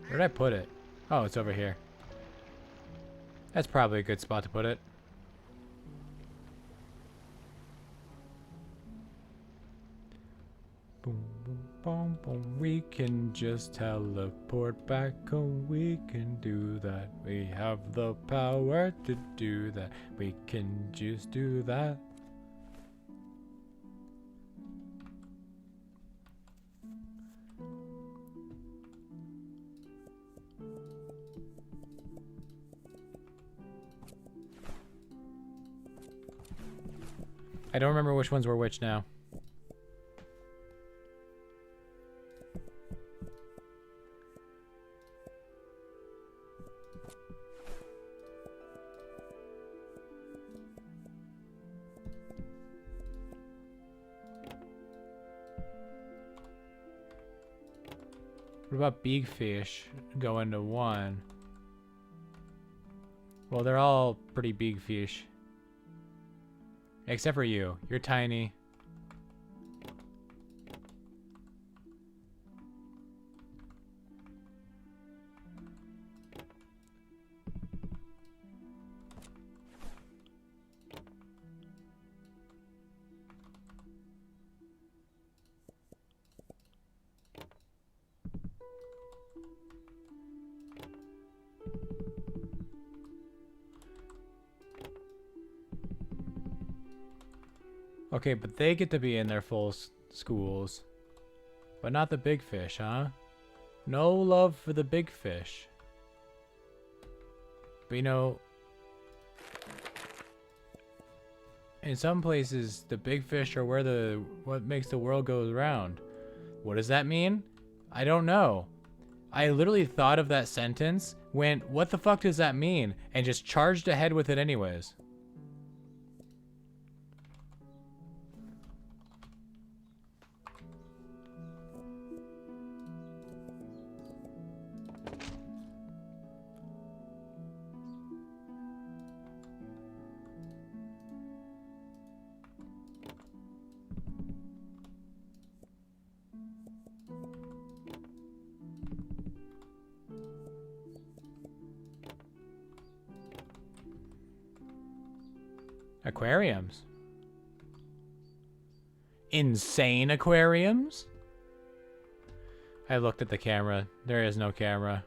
Where did I put it? Oh, it's over here. That's probably a good spot to put it. Boom, boom, boom, boom. We can just teleport back home. We can do that. We have the power to do that. We can just do that. I don't remember which ones were which now. What about big fish going to one? Well, they're all pretty big fish. Except for you. You're tiny. Okay, but they get to be in their full schools. But not the big fish, huh? No love for the big fish. But you know, in some places, the big fish are where what makes the world go round. What does that mean? I don't know. I literally thought of that sentence, went, what the fuck does that mean? And just charged ahead with it anyways. Aquariums. Insane aquariums? I looked at the camera. There is no camera.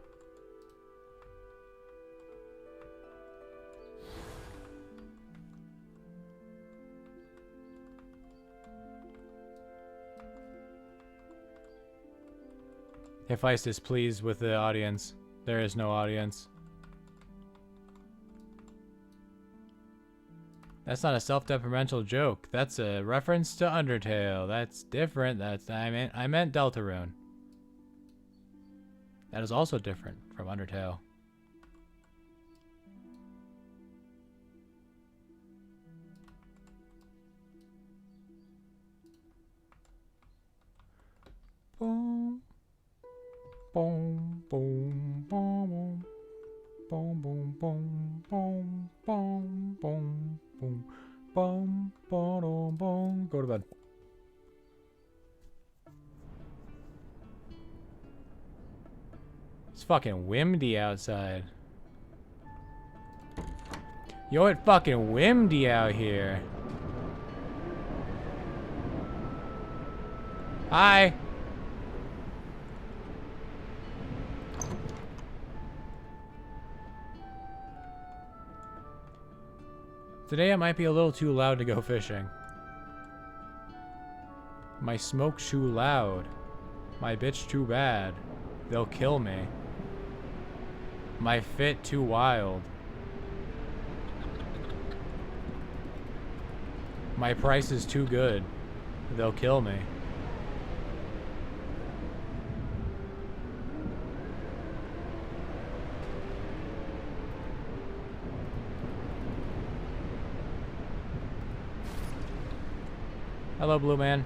Hephaestus, please, with the audience. There is no audience. That's not a self-detrimental joke. That's a reference to Undertale. That's different. I meant Deltarune. That is also different from Undertale. Boom. Boom, boom, boom, boom, boom, boom, boom, boom. boom, boom, boom, boom. Go to bed. It's fucking windy outside. Yo, it's fucking windy out here. Hi. Today it might be a little too loud to go fishing. My smoke too loud. My bitch too bad. They'll kill me. My fit too wild. My price is too good. They'll kill me. Hello, Blue Man.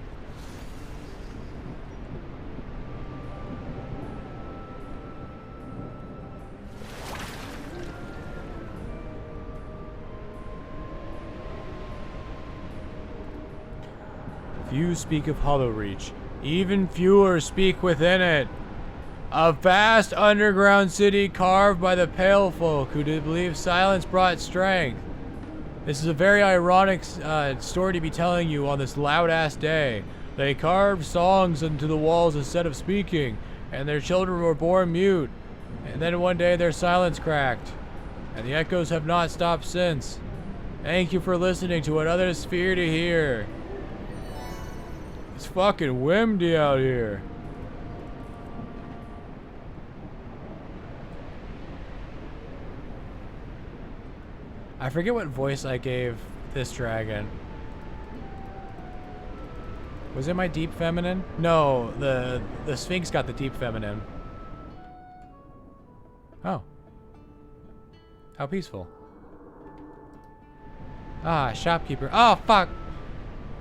Few speak of Hollow Reach. Even fewer speak within it. A vast underground city carved by the Pale Folk who did believe silence brought strength. This is a very ironic story to be telling you on this loud-ass day. They carved songs into the walls instead of speaking, and their children were born mute. And then one day their silence cracked, and the echoes have not stopped since. Thank you for listening to what others fear to hear. It's fucking windy out here. I forget what voice I gave this dragon. Was it my deep feminine? No, the Sphinx got the deep feminine. Oh. How peaceful. Ah, shopkeeper. Oh, fuck!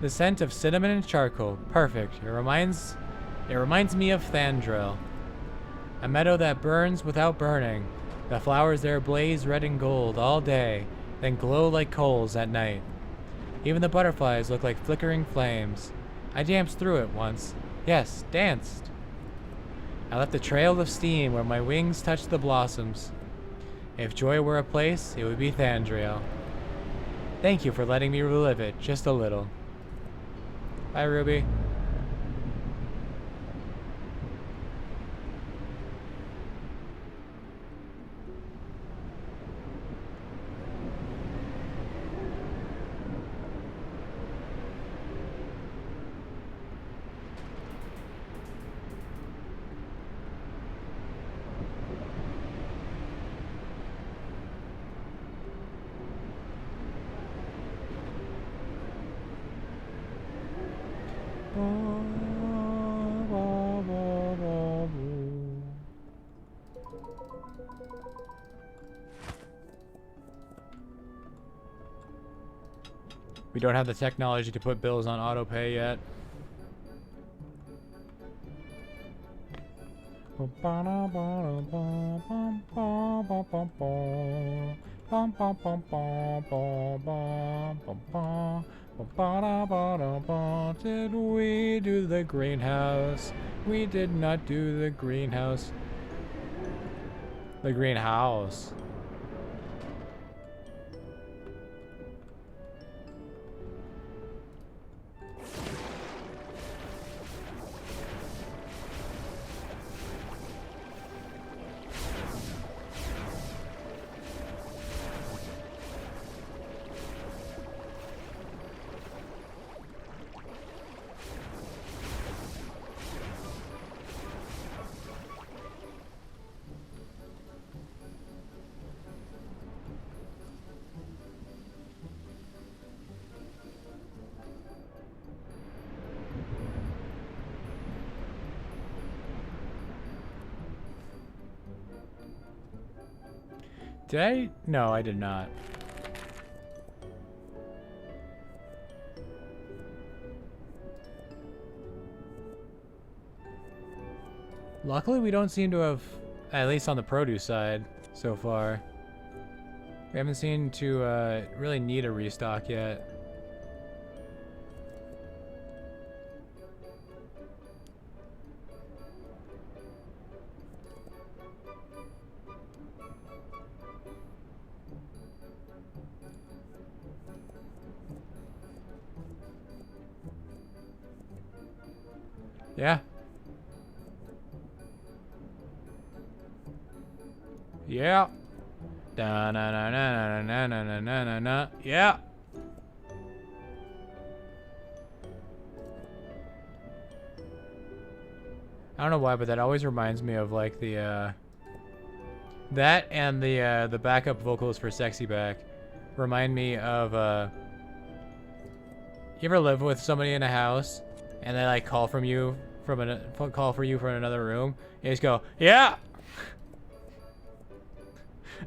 The scent of cinnamon and charcoal. Perfect. It reminds me of Thandril. A meadow that burns without burning. The flowers there blaze red and gold all day, then glow like coals at night. Even the butterflies look like flickering flames. I danced through it once. Yes, danced. I left a trail of steam where my wings touched the blossoms. If joy were a place, it would be Thandril. Thank you for letting me relive it just a little. Bye, Ruby. We don't have the technology to put bills on autopay yet. Did we do the greenhouse? We did not do the greenhouse. The greenhouse. Did I? No, I did not. Luckily, we don't seem to have, at least on the produce side, so far. We haven't seen to really need a restock yet. Yeah. Yeah. Da na na na na na na na na na. Yeah. I don't know why, but that always reminds me of like the that and the backup vocals for Sexy Back remind me of you ever live with somebody in a house and they like call for you from another room and you just go, yeah.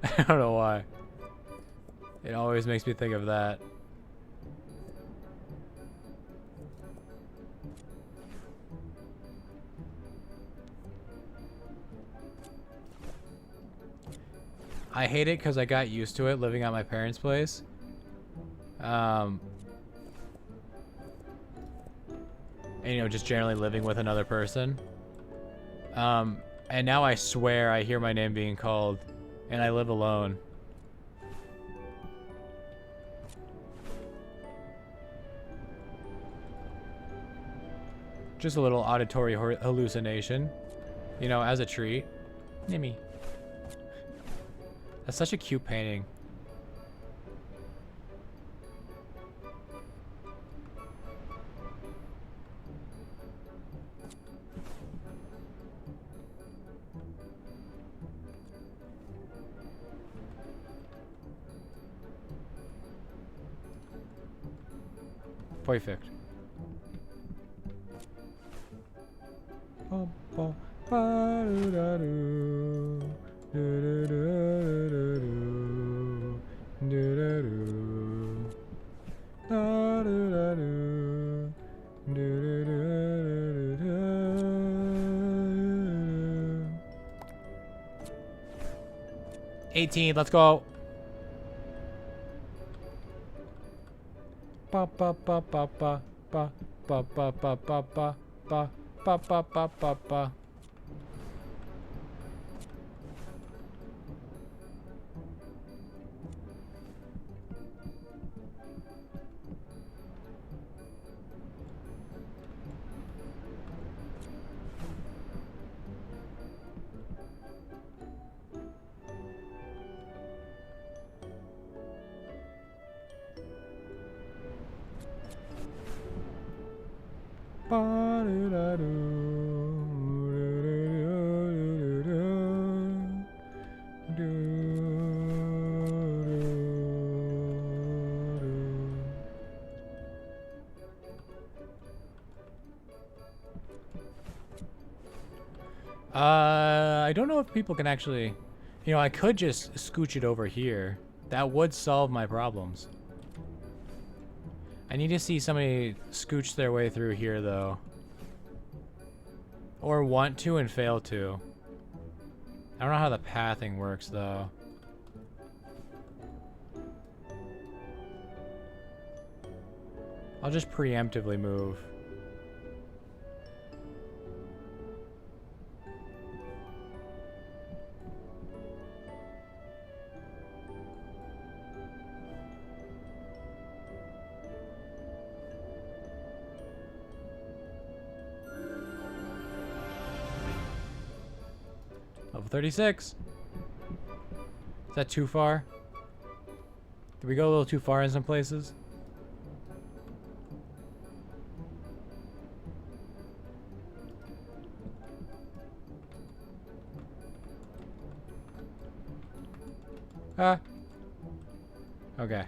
I don't know why. It always makes me think of that. I hate it because I got used to it living at my parents' place. And, you know, just generally living with another person. And now I swear I hear my name being called, and I live alone. Just a little auditory hallucination, you know, as a treat. Nimmy. That's such a cute painting. Perfect. $18, let's go. Ba ba ba ba ba ba ba ba ba ba ba ba ba ba ba ba ba. I don't know if people can actually, you know, I could just scooch it over here. That would solve my problems. I need to see somebody scooch their way through here, though. Or want to and fail to. I don't know how the pathing works, though. I'll just preemptively move. Level 36. Is that too far? Did we go a little too far in some places? Ah. Okay.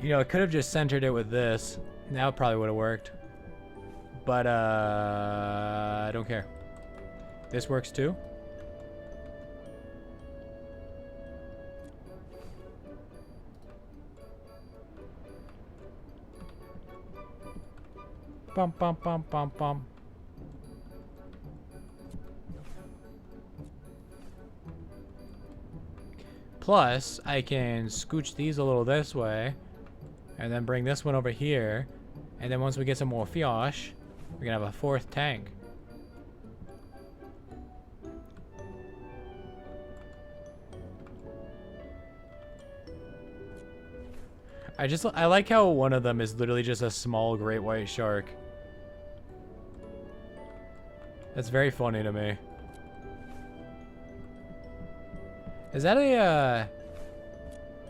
You know, I could have just centered it with this. Now it probably would have worked. But, I don't care. This works too? Bum bum bum bum bum. Plus, I can scooch these a little this way, and then bring this one over here, and then once we get some more fish, we're gonna have a fourth tank. I like how one of them is literally just a small great white shark. That's very funny to me. Is that a,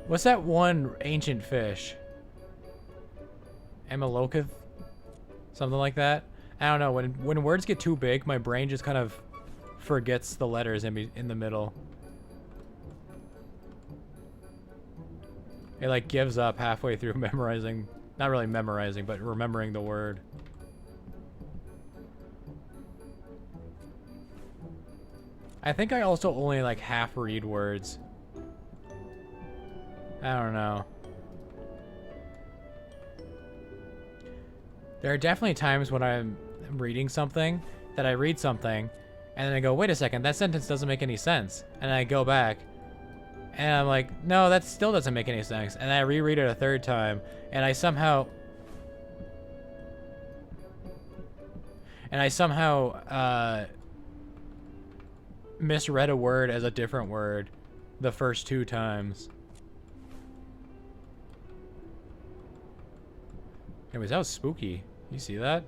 what's that one ancient fish? Amalokith? Something like that? I don't know, when words get too big, my brain just kind of forgets the letters in the middle. It like gives up halfway through memorizing, not really memorizing, but remembering the word. I think I also only like half read words. I don't know. There are definitely times when I'm reading something that I read something and then I go, wait a second, that sentence doesn't make any sense. And I go back and I'm like, no, that still doesn't make any sense. And I reread it a third time and I somehow misread a word as a different word the first 2 times. Anyways, that was spooky. You see that?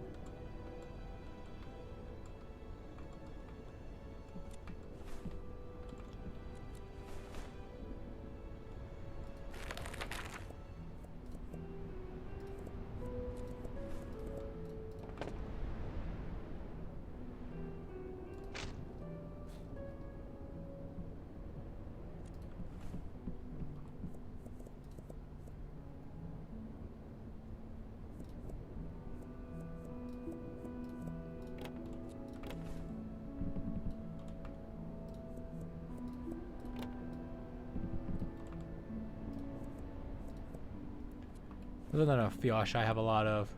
Other than a fish I have a lot of.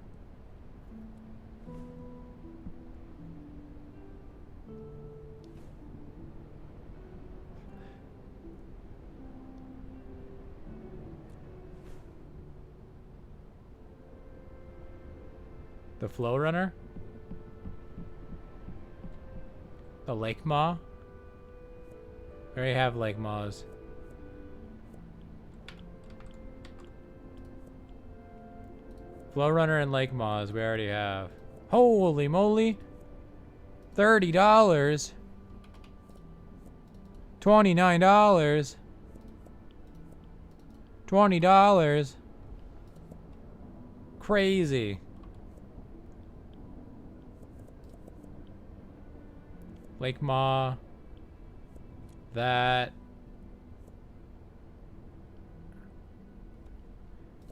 The flow runner? The lake maw? I already have lake maws. Flow runner and lake maws we already have. Holy moly! $30. $29. $20. Crazy. Lake maw. That.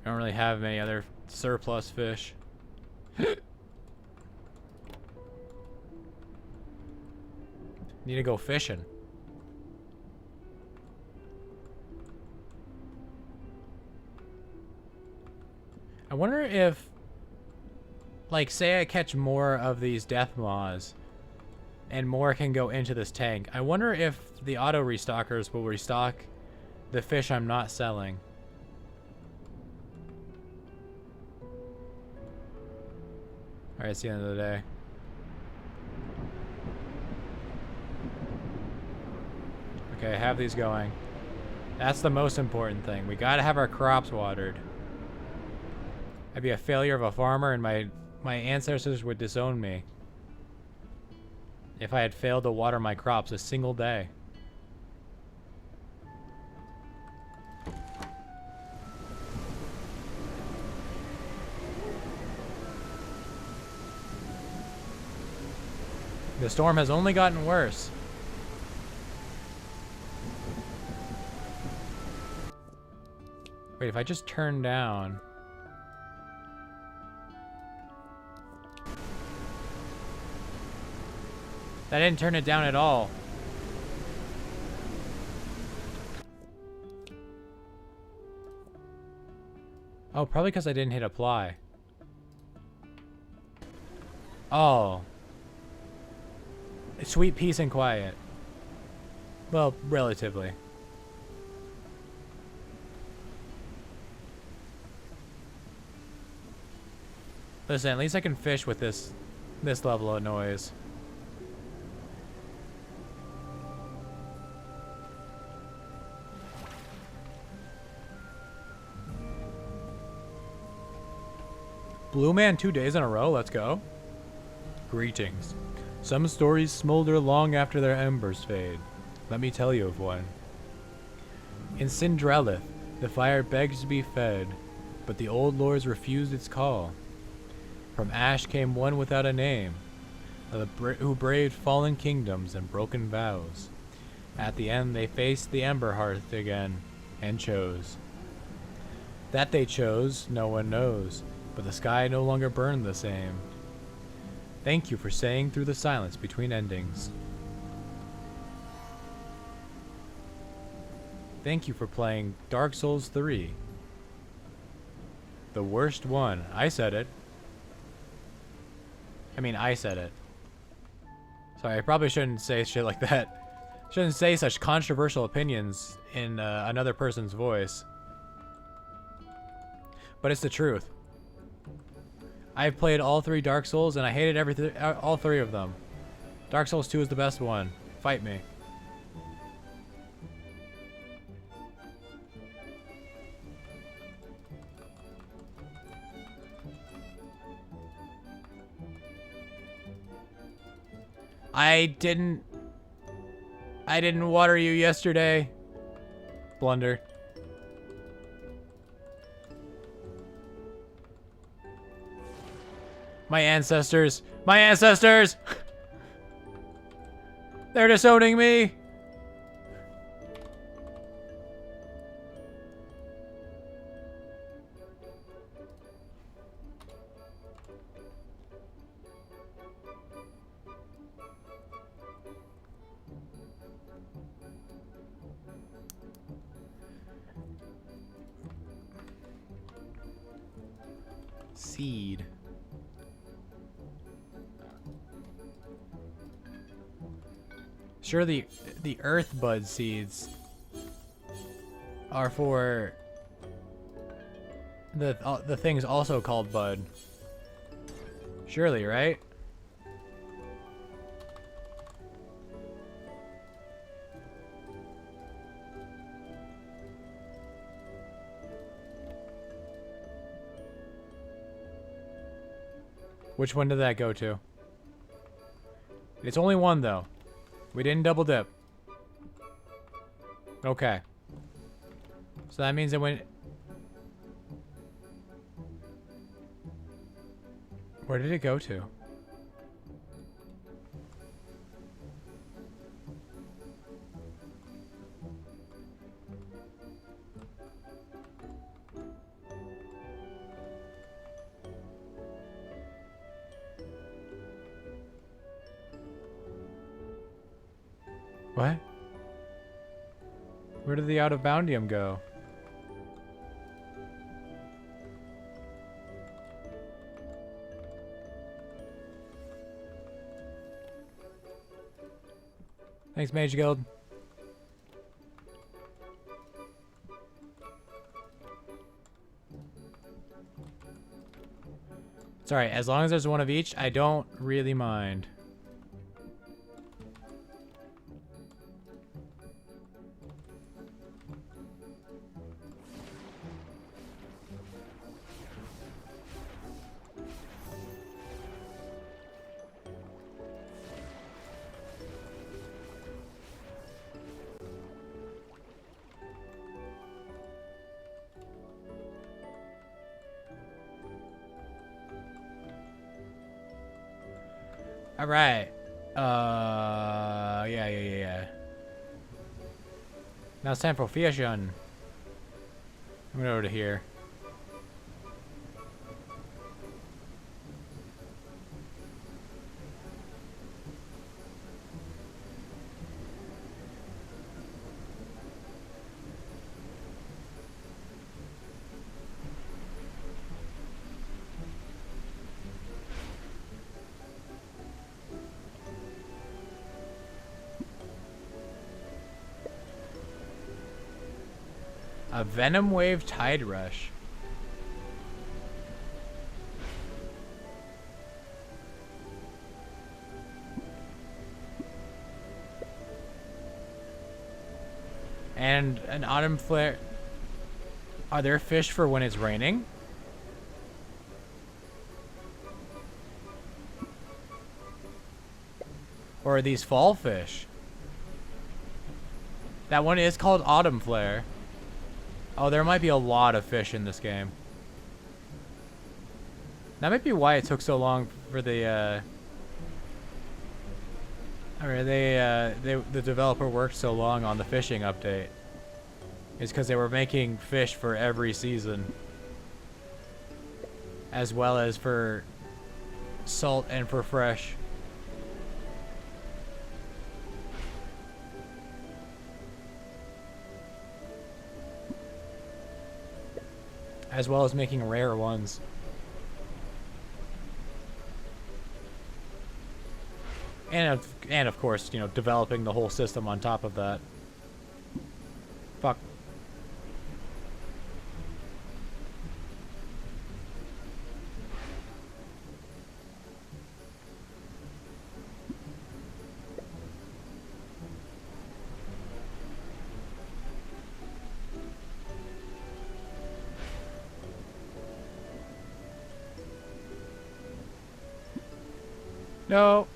I don't really have many other surplus fish. Need to go fishing. I wonder if, like, say I catch more of these death maws and more can go into this tank. I wonder if the auto restockers will restock the fish I'm not selling. Alright, it's the end of the day. Okay, have these going. That's the most important thing. We gotta have our crops watered. I'd be a failure of a farmer and my ancestors would disown me if I had failed to water my crops a single day. The storm has only gotten worse. Wait, if I just turn down... That didn't turn it down at all. Oh, probably because I didn't hit apply. Oh. Sweet peace and quiet. Well, relatively. Listen, at least I can fish with this level of noise. Blue Man 2 days in a row, let's go. Greetings. Some stories smolder long after their embers fade. Let me tell you of one. In Cinderellith, the fire begs to be fed, but the old lords refused its call. From Ash came one without a name, who braved fallen kingdoms and broken vows. At the end, they faced the ember hearth again, and chose. That they chose, no one knows, but the sky no longer burned the same. Thank you for saying through the silence between endings. Thank you for playing Dark Souls 3. The worst one. I said it. I said it. Sorry, I probably shouldn't say shit like that. Shouldn't say such controversial opinions in another person's voice. But it's the truth. I've played all 3 Dark Souls and I hated all 3 of them. Dark Souls 2 is the best one. Fight me. I didn't water you yesterday. Blunder. My ancestors! My ancestors! They're disowning me! Seed. Sure, the earth bud seeds are for the things also called bud. Surely, right? Which one did that go to? It's only one, though. We didn't double dip. Okay. So that means it went... Where did it go to? What? Where did the out of boundium go? Thanks, Mage Guild. Sorry, as long as there's one of each, I don't really mind. All right. Yeah. Now it's time for fusion. I'm going over to here. A Venom Wave Tide Rush. And an Autumn Flare. Are there fish for when it's raining? Or are these fall fish? That one is called Autumn Flare. Oh, there might be a lot of fish in this game. That might be why it took so long for the the developer worked so long on the fishing update. It's because they were making fish for every season, as well as for salt and for fresh. As well as making rare ones. And of course, you know, developing the whole system on top of that. Fuck. No.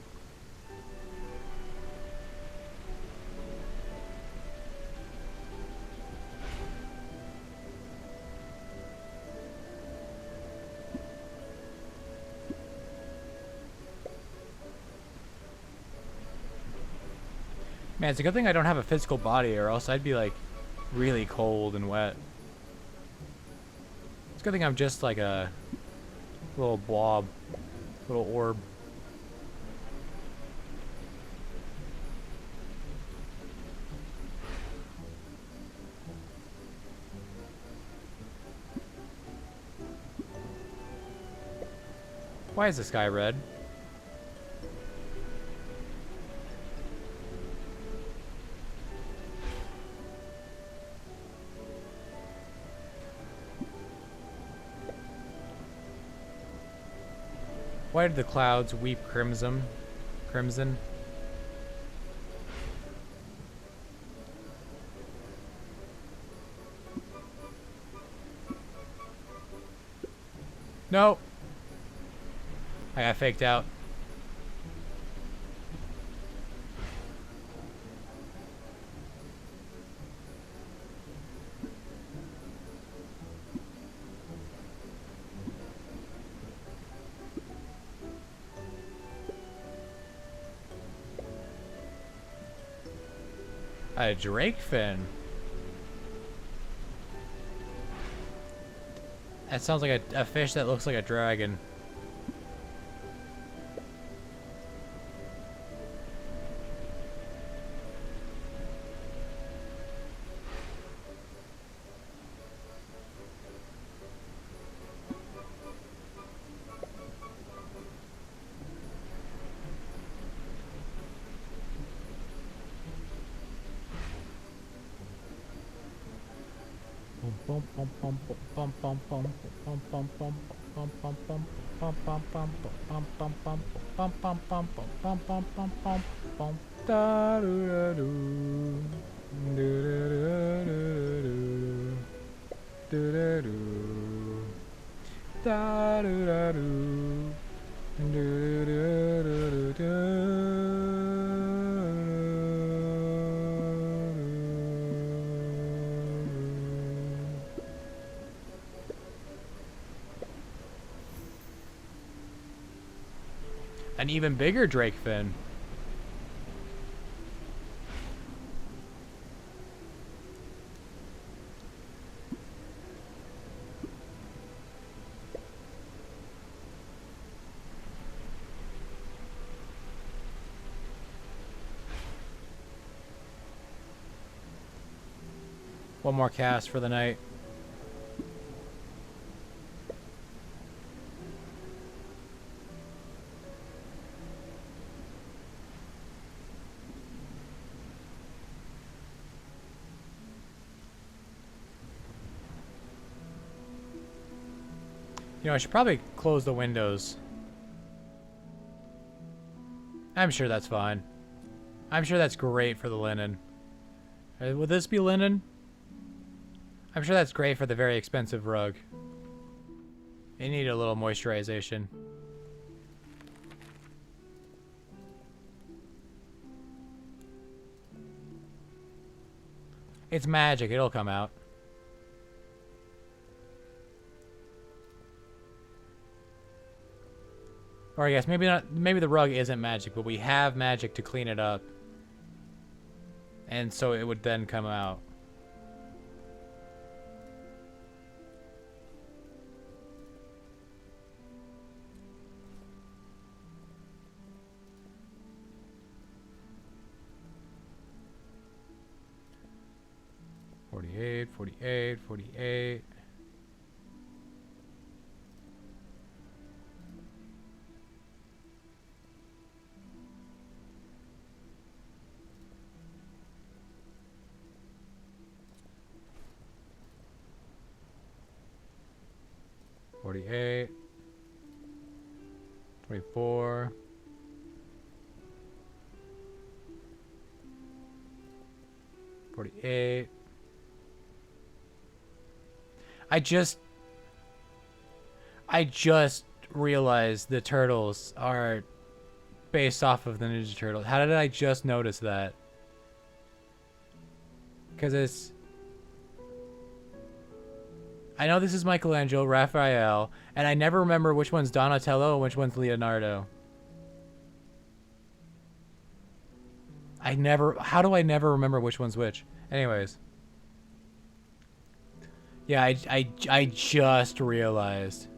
Man, it's a good thing I don't have a physical body, or else I'd be like really cold and wet. It's a good thing I'm just like a little blob, little orb. Why is the sky red? Why did the clouds weep crimson? Crimson? No! I got faked out. A drake fin. That sounds like a fish that looks like a dragon. An even bigger drake fin. One more cast for the night. You know, I should probably close the windows. I'm sure that's fine. I'm sure that's great for the linen. Would this be linen? I'm sure that's great for the very expensive rug. You need a little moisturization. It's magic, it'll come out. Or I guess maybe not, maybe the rug isn't magic, but we have magic to clean it up. And so it would then come out. $48, $48, $48. $48, $24, $48. I just realized the turtles are based off of the Ninja Turtles. How did I just notice that? Because I know this is Michelangelo, Raphael, and I never remember which one's Donatello and which one's Leonardo. How do I never remember which one's which? Anyways. Yeah, I just realized.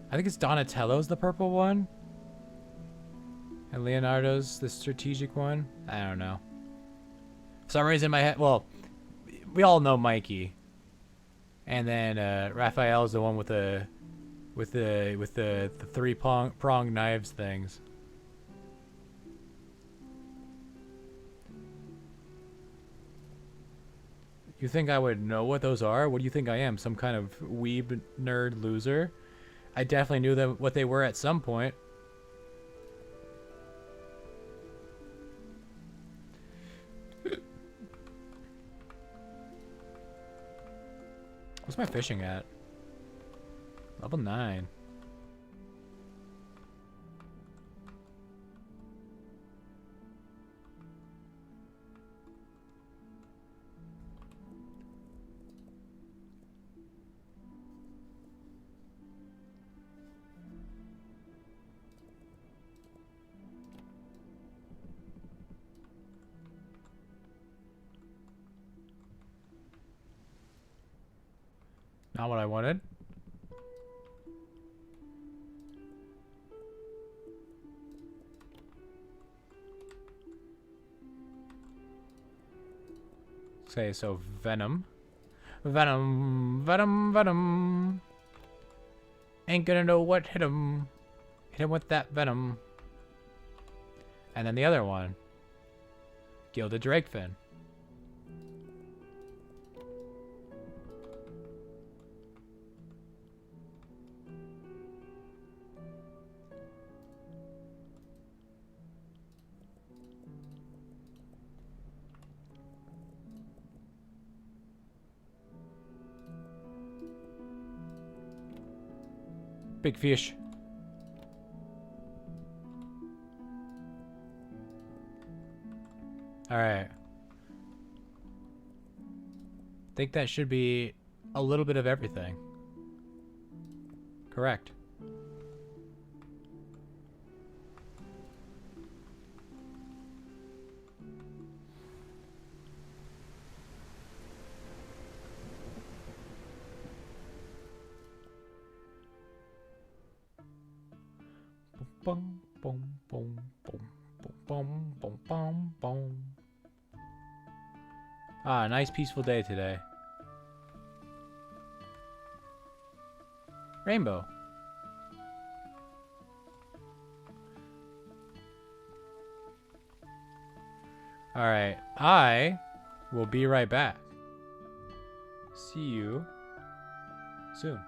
I think it's Donatello's the purple one. And Leonardo's the strategic one. I don't know. For some reason in my head, well, we all know Mikey. And then Raphael's the one with the three prong knives things. You think I would know what those are? What do you think I am? Some kind of weeb nerd loser? I definitely knew them what they were at some point. What's my fishing at? Level 9. Not what I wanted. Okay, so Venom. Venom. Ain't gonna know what hit him. Hit him with that venom. And then the other one. Gilded Drakefin. Big fish. Alright. Think that should be a little bit of everything. Correct. Boom, boom, boom, boom, boom, boom, boom, boom. Ah, nice peaceful day today. Rainbow. Alright, I will be right back. See you soon.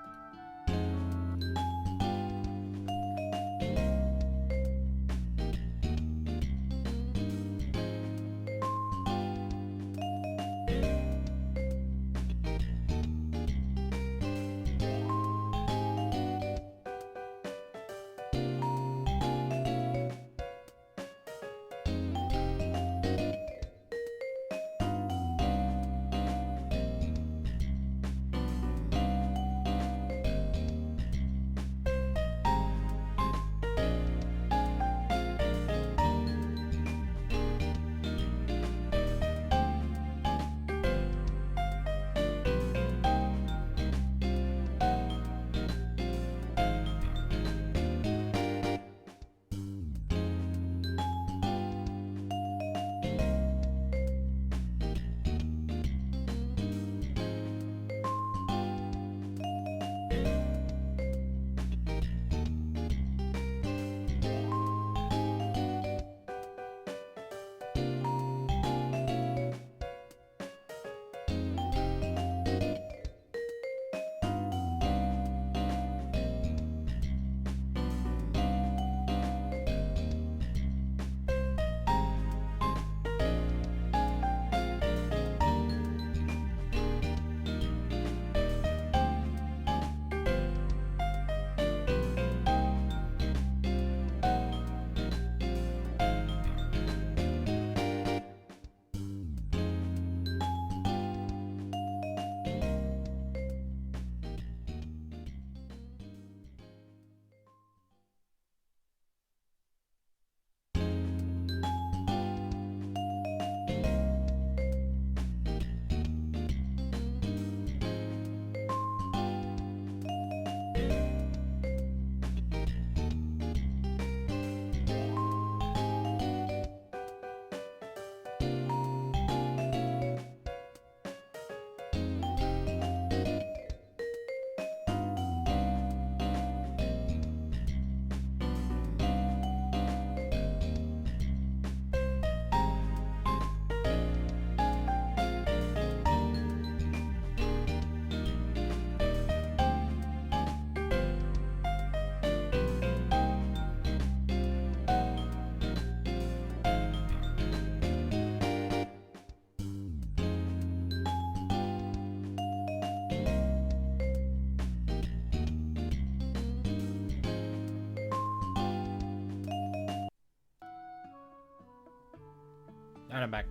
And I'm back.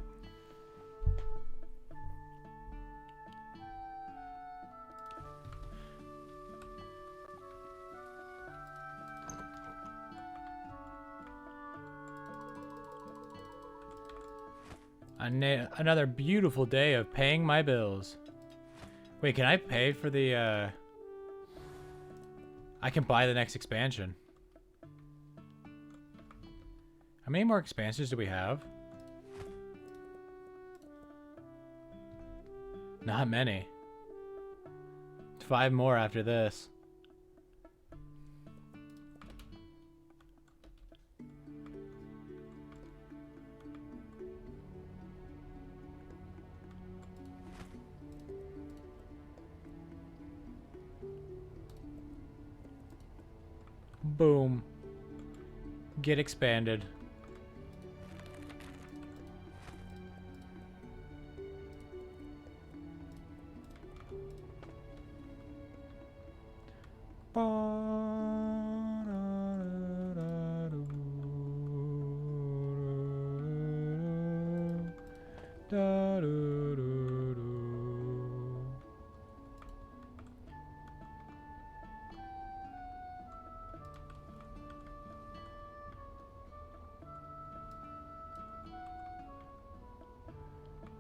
Another beautiful day of paying my bills. Wait, can I pay for the, I can buy the next expansion. How many more expansions do we have? Not many. 5 more after this. Boom. Get expanded.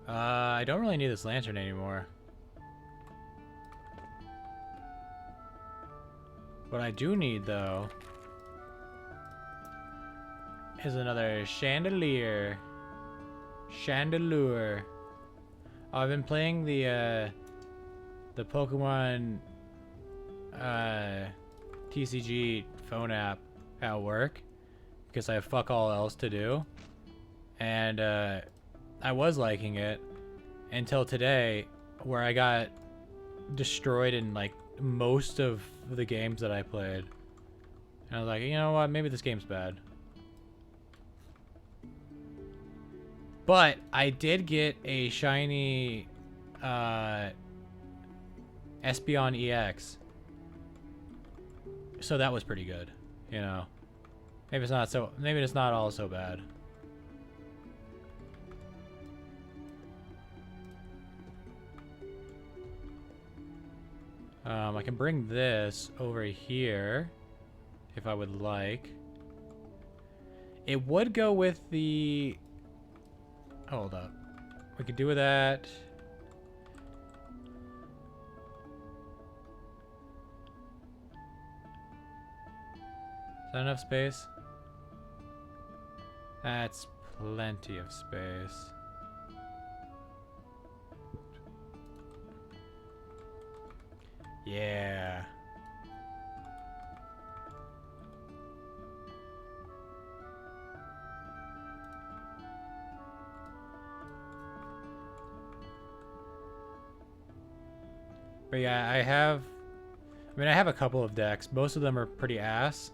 I don't really need this lantern anymore. What I do need, though, is another chandelier. Chandelure. Oh, I've been playing the Pokemon TCG phone app at work because I have fuck all else to do, and I was liking it until today, where I got destroyed in like most of the games that I played. And I was like, you know what, maybe this game's bad. But I did get a shiny Espeon EX. So that was pretty good, you know. Maybe it's not all so bad. I can bring this over here if I would like. It would go with the... Hold up. We could do with that. Is that enough space? That's plenty of space. Yeah. But yeah, I have a couple of decks. Most of them are pretty ass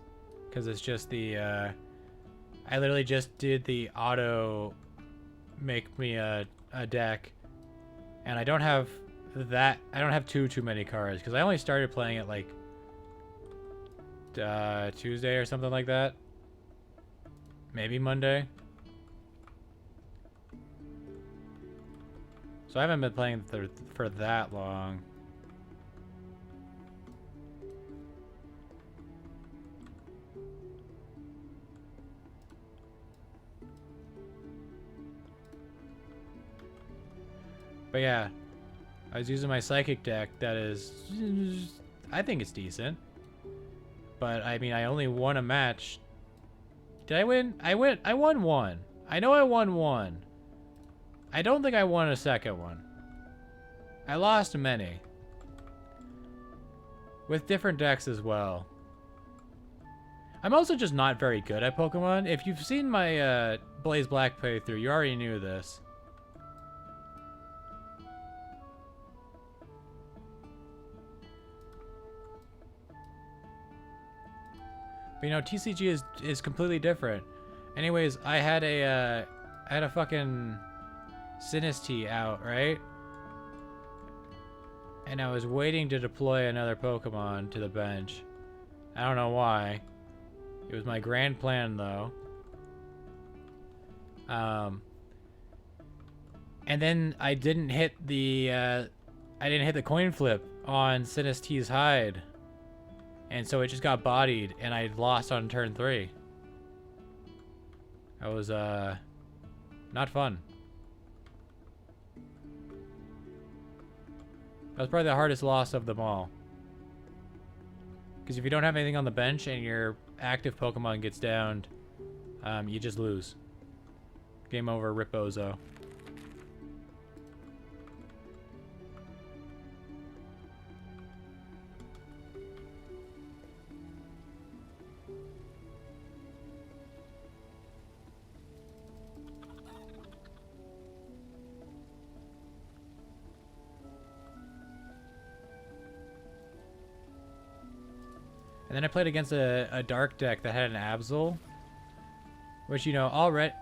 because it's just the I literally just did the auto make me a deck, and I don't have too many cards because I only started playing it like Tuesday or something like that. Maybe Monday. So I haven't been playing for that long. But yeah, I was using my psychic deck that is, I think it's decent. But I mean, I only won a match. Did I win? I won one. I know I won one. I don't think I won a second one. I lost many. With different decks as well. I'm also just not very good at Pokemon. If you've seen my Blaze Black playthrough, you already knew this. But you know, TCG is completely different. Anyways, I had a fucking Sinistea out, right? And I was waiting to deploy another Pokemon to the bench. I don't know why. It was my grand plan though. And then I didn't hit the coin flip on Sinist's hide. And so it just got bodied and I lost on turn 3. That was not fun. That was probably the hardest loss of them all. Because if you don't have anything on the bench and your active Pokemon gets downed, you just lose. Game over, Rip Bozo. And then I played against a dark deck that had an Absol, which, you know, already,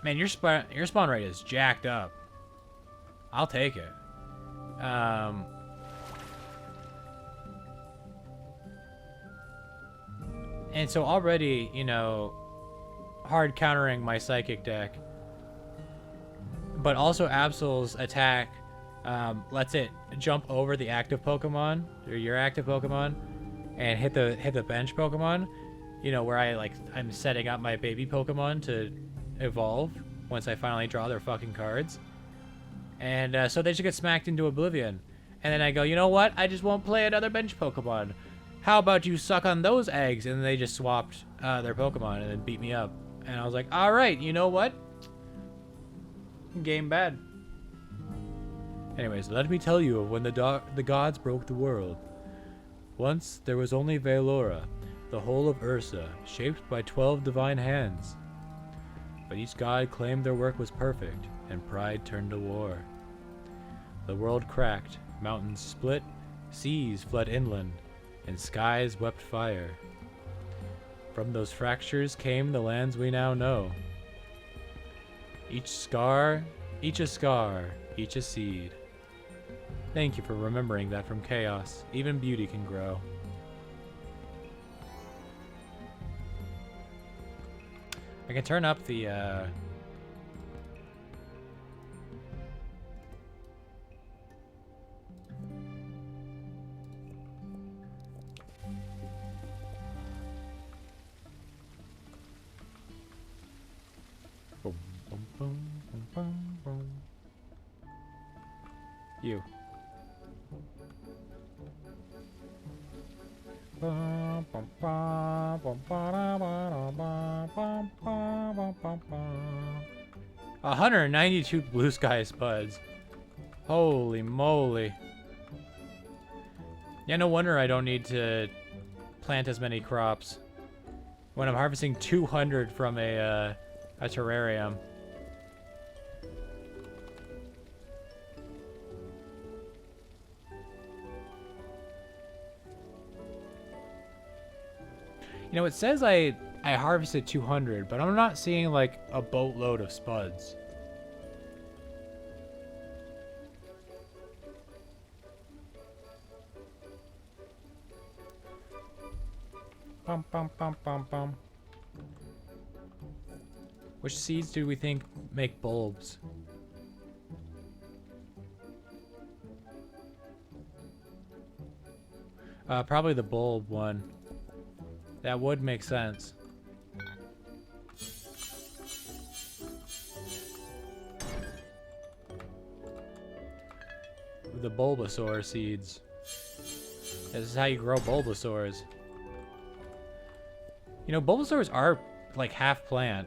man, your spawn rate is jacked up. I'll take it. And so already, you know, hard countering my Psychic deck, but also Absol's attack lets it jump over the active Pokemon or your active Pokemon and hit the bench Pokemon, you know, where I'm setting up my baby Pokemon to evolve once I finally draw their fucking cards. And so they just get smacked into oblivion. And then I go, you know what? I just won't play another bench Pokemon. How about you suck on those eggs? And they just swapped their Pokemon and then beat me up. And I was like, all right, you know what? Game bad. Anyways, let me tell you of when the gods broke the world. Once there was only Veilora, the whole of Ursa, shaped by 12 divine hands. But each god claimed their work was perfect, and pride turned to war. The world cracked, mountains split, seas fled inland, and skies wept fire. From those fractures came the lands we now know. Each a scar, each a seed. Thank you for remembering that from chaos, even beauty can grow. I can turn up the, boom, boom, boom, boom, boom, boom. You. $192 blue sky spuds. Holy moly. Yeah, no wonder I don't need to plant as many crops when I'm harvesting 200 from a terrarium. You know, it says I harvested 200, but I'm not seeing like a boatload of spuds. Bum, bum, bum, bum, bum. Which seeds do we think make bulbs? Probably the bulb one. That would make sense. The Bulbasaur seeds. This is how you grow Bulbasaurs. You know, Bulbasaurs are like half plant.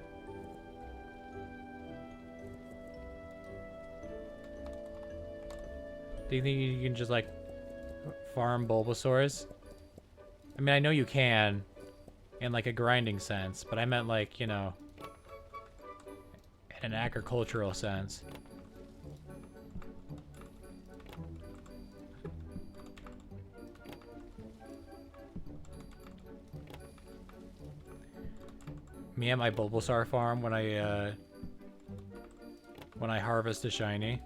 Do you think you can just like farm Bulbasaurs? I mean, I know you can in like a grinding sense, but I meant like, you know, in an agricultural sense. Me at my Bulbasaur farm when I harvest a shiny.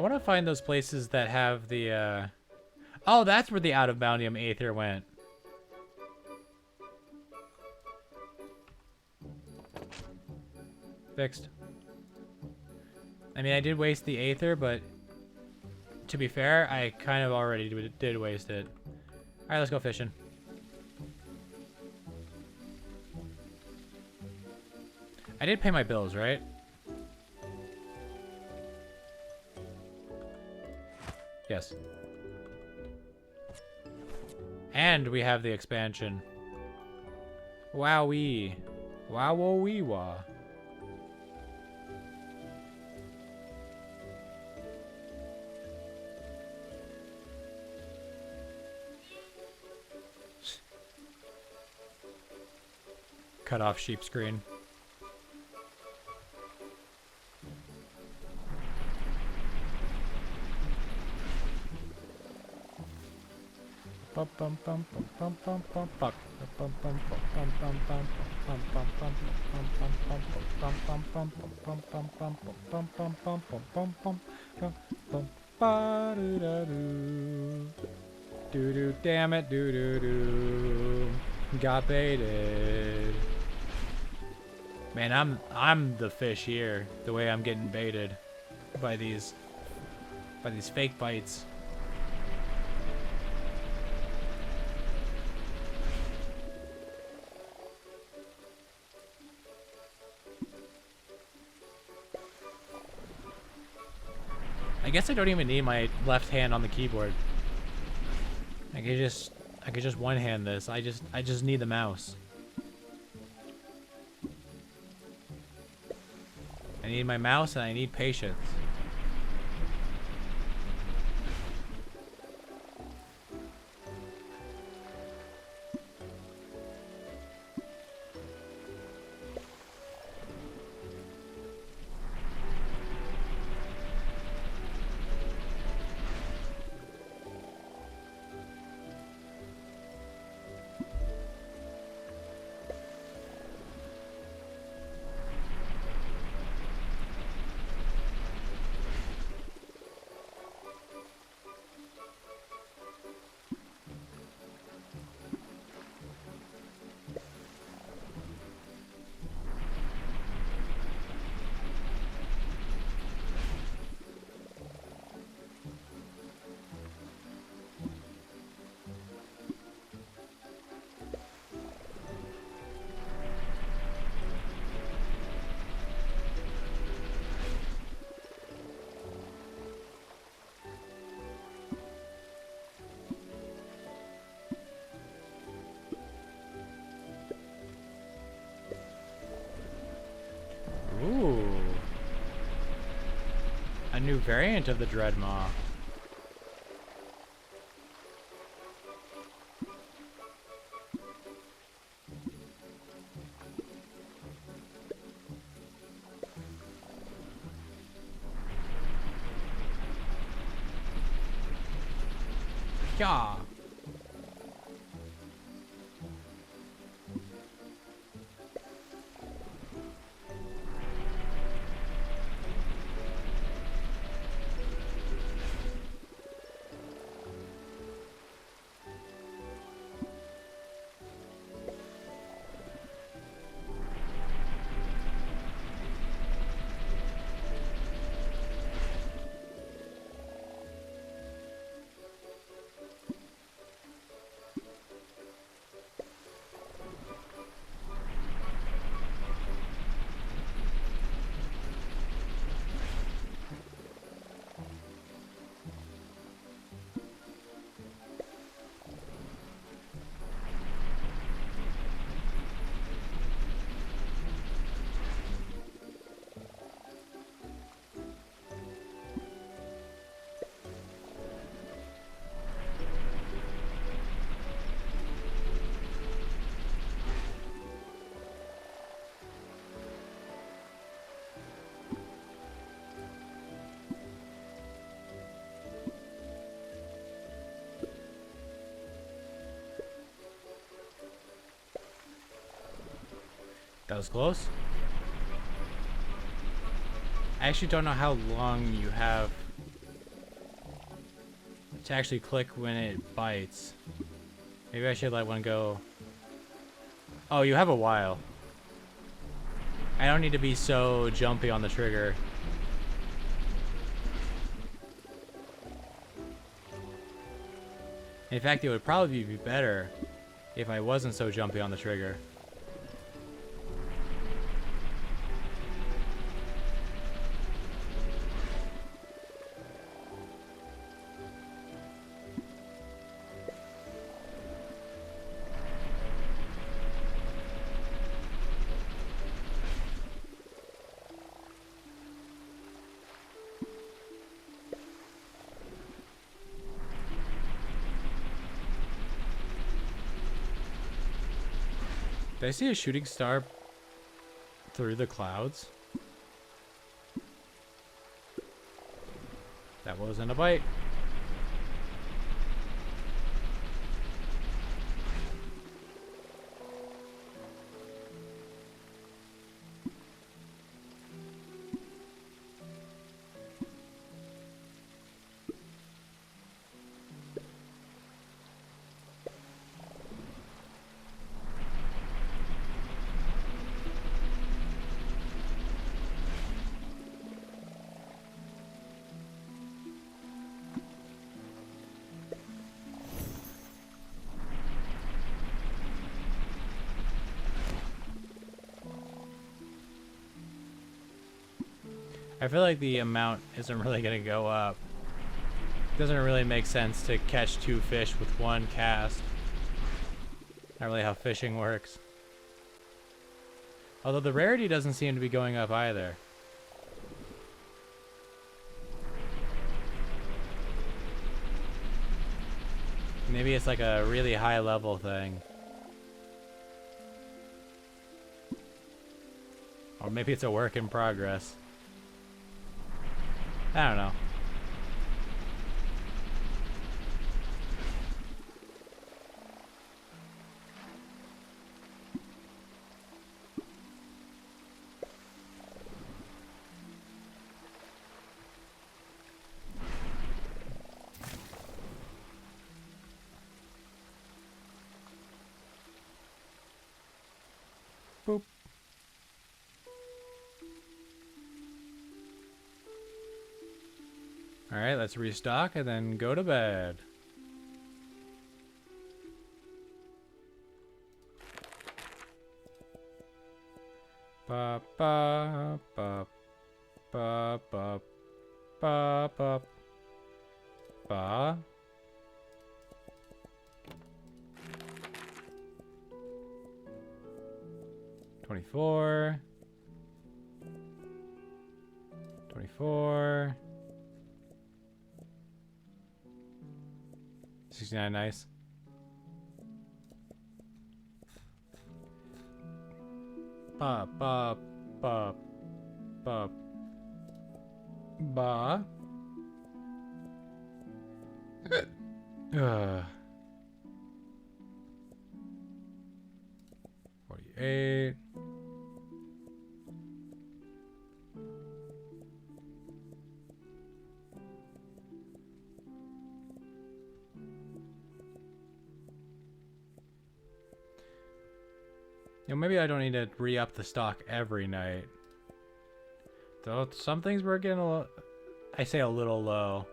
want to find those places that have the, Oh, that's where the out-of-boundium aether went. Fixed. I mean, I did waste the aether, but to be fair, I kind of already did waste it. Alright, let's go fishing. I did pay my bills, right? Yes. And we have the expansion. Wowee. Wow-wee-wah. Cut off sheep screen. Doo-doo, damn it, doo-doo-doo. Got baited. Man, I'm the fish here. The way I'm getting baited by these fake bites. I guess I don't even need my left hand on the keyboard. I could just one hand this. I just need the mouse. I need my mouse and I need patience. Ooh. A new variant of the Dreadmaw. Yeah. That was close. I actually don't know how long you have to actually click when it bites. Maybe I should let one go. Oh, you have a while. I don't need to be so jumpy on the trigger. In fact, it would probably be better if I wasn't so jumpy on the trigger. Did I see a shooting star through the clouds? That wasn't a bite. I feel like the amount isn't really going to go up. Doesn't really make sense to catch 2 fish with 1 cast. Not really how fishing works. Although the rarity doesn't seem to be going up either. Maybe it's like a really high level thing. Or maybe it's a work in progress. I don't know. Boop. Alright, let's restock and then go to bed. Ba ba ba ba ba ba ba ba. $24. $24. 69, nice. Ba ba ba ba ba. 48. You know, maybe I don't need to re-up the stock every night. Though some things were getting a little, I say a little low.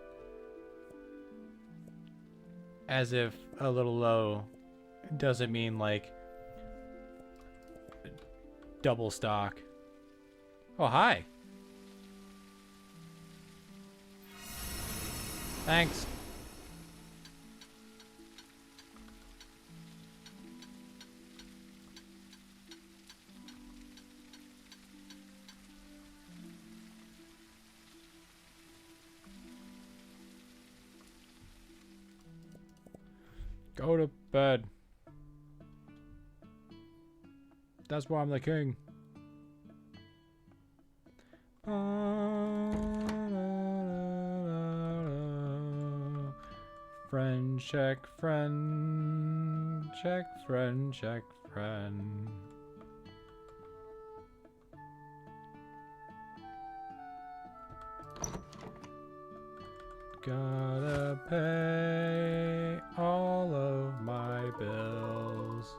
As if a little low doesn't mean like double stock. Oh, hi. Thanks. Go to bed. That's why I'm the king. Friend check friend. Check friend check friend. Gotta pay all of my bills.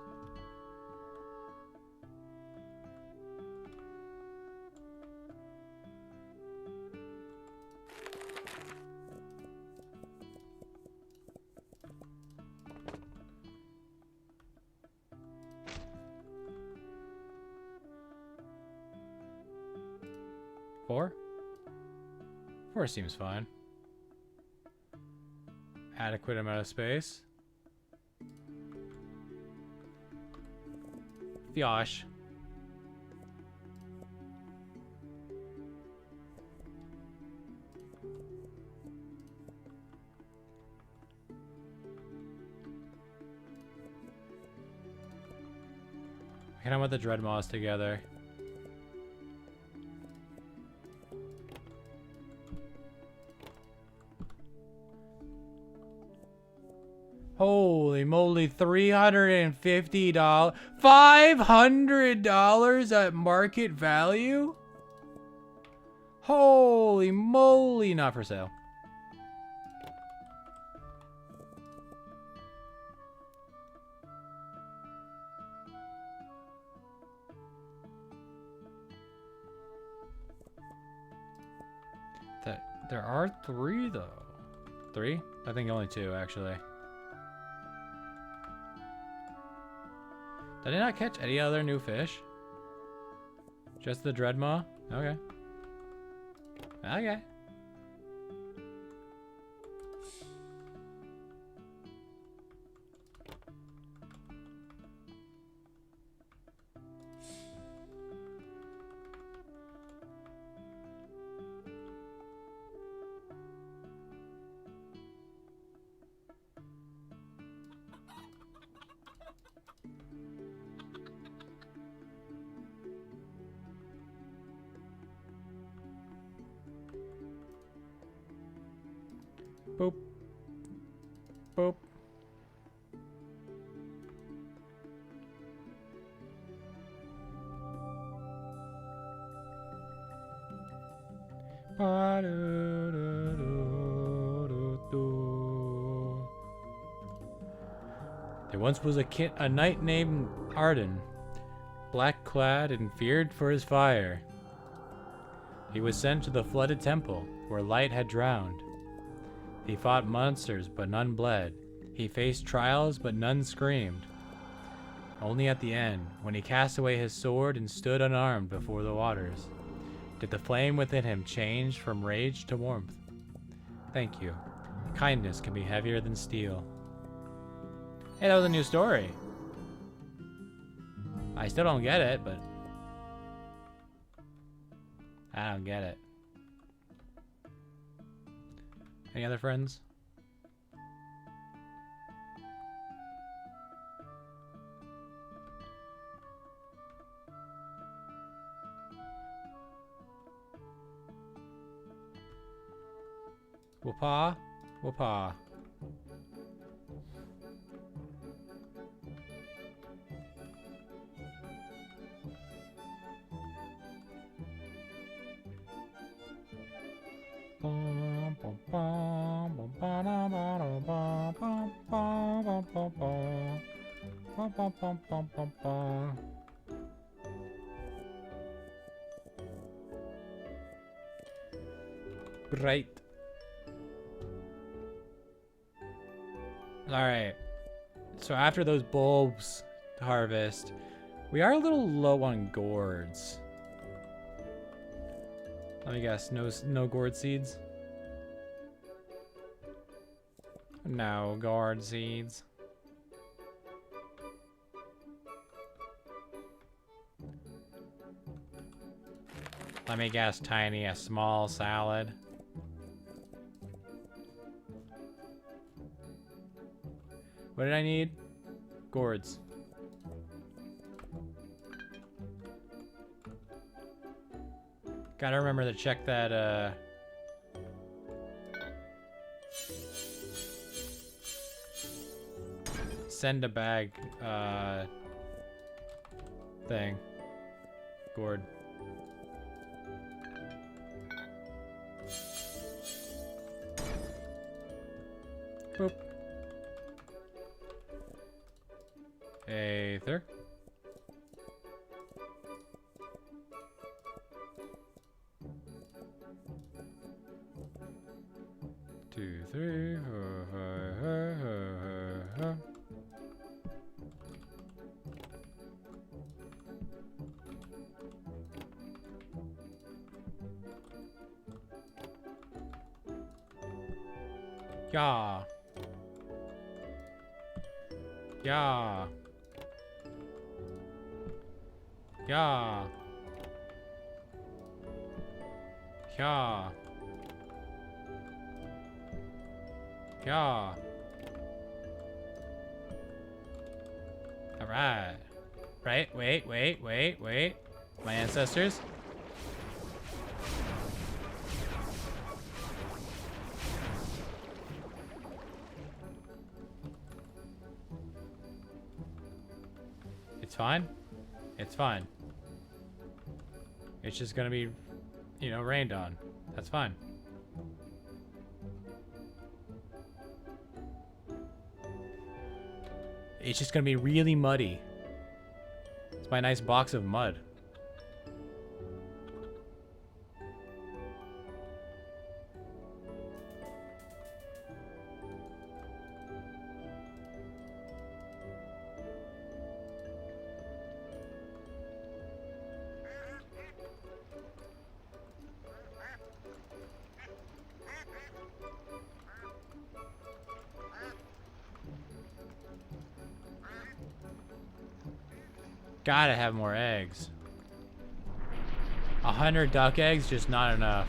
Four? Four seems fine. Adequate amount of space. Fiosh. I kind of want the Dread Moss together. Holy moly, $350. $500 at market value? Holy moly, not for sale. There are three though. Three? I think only two actually. Did I not catch any other new fish? Just the Dreadmaw? Okay. Okay. Boop. Boop. There once was a knight named Arden, black-clad and feared for his fire. He was sent to the flooded temple, where light had drowned. He fought monsters, but none bled. He faced trials, but none screamed. Only at the end, when he cast away his sword and stood unarmed before the waters, did the flame within him change from rage to warmth. Thank you. Kindness can be heavier than steel. Hey, that was a new story. I still don't get it, but I don't get it. Any other friends? Whoopah, whoopah. Right. Alright. So after those bulbs to harvest, we are a little low on gourds. Let me guess, no gourd seeds? No gourd seeds. Let me guess, Tiny, a small salad. What did I need? Gourds. Gotta remember to check that, send a bag, thing. Gourd. Boop. Aether. 2, 3. Yeah. Yeah. Yeah. Yeah. Yeah. All right. Right? Wait. My ancestors? It's fine. It's fine. It's just gonna be, you know, rained on. That's fine. It's just gonna be really muddy. It's my nice box of mud. Gotta have more eggs. 100 duck eggs, just not enough.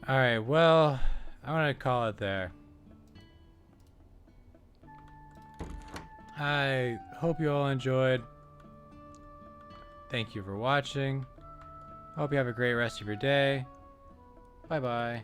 Alright, well, I'm gonna call it there. I hope you all enjoyed. Thank you for watching. Hope you have a great rest of your day. Bye bye.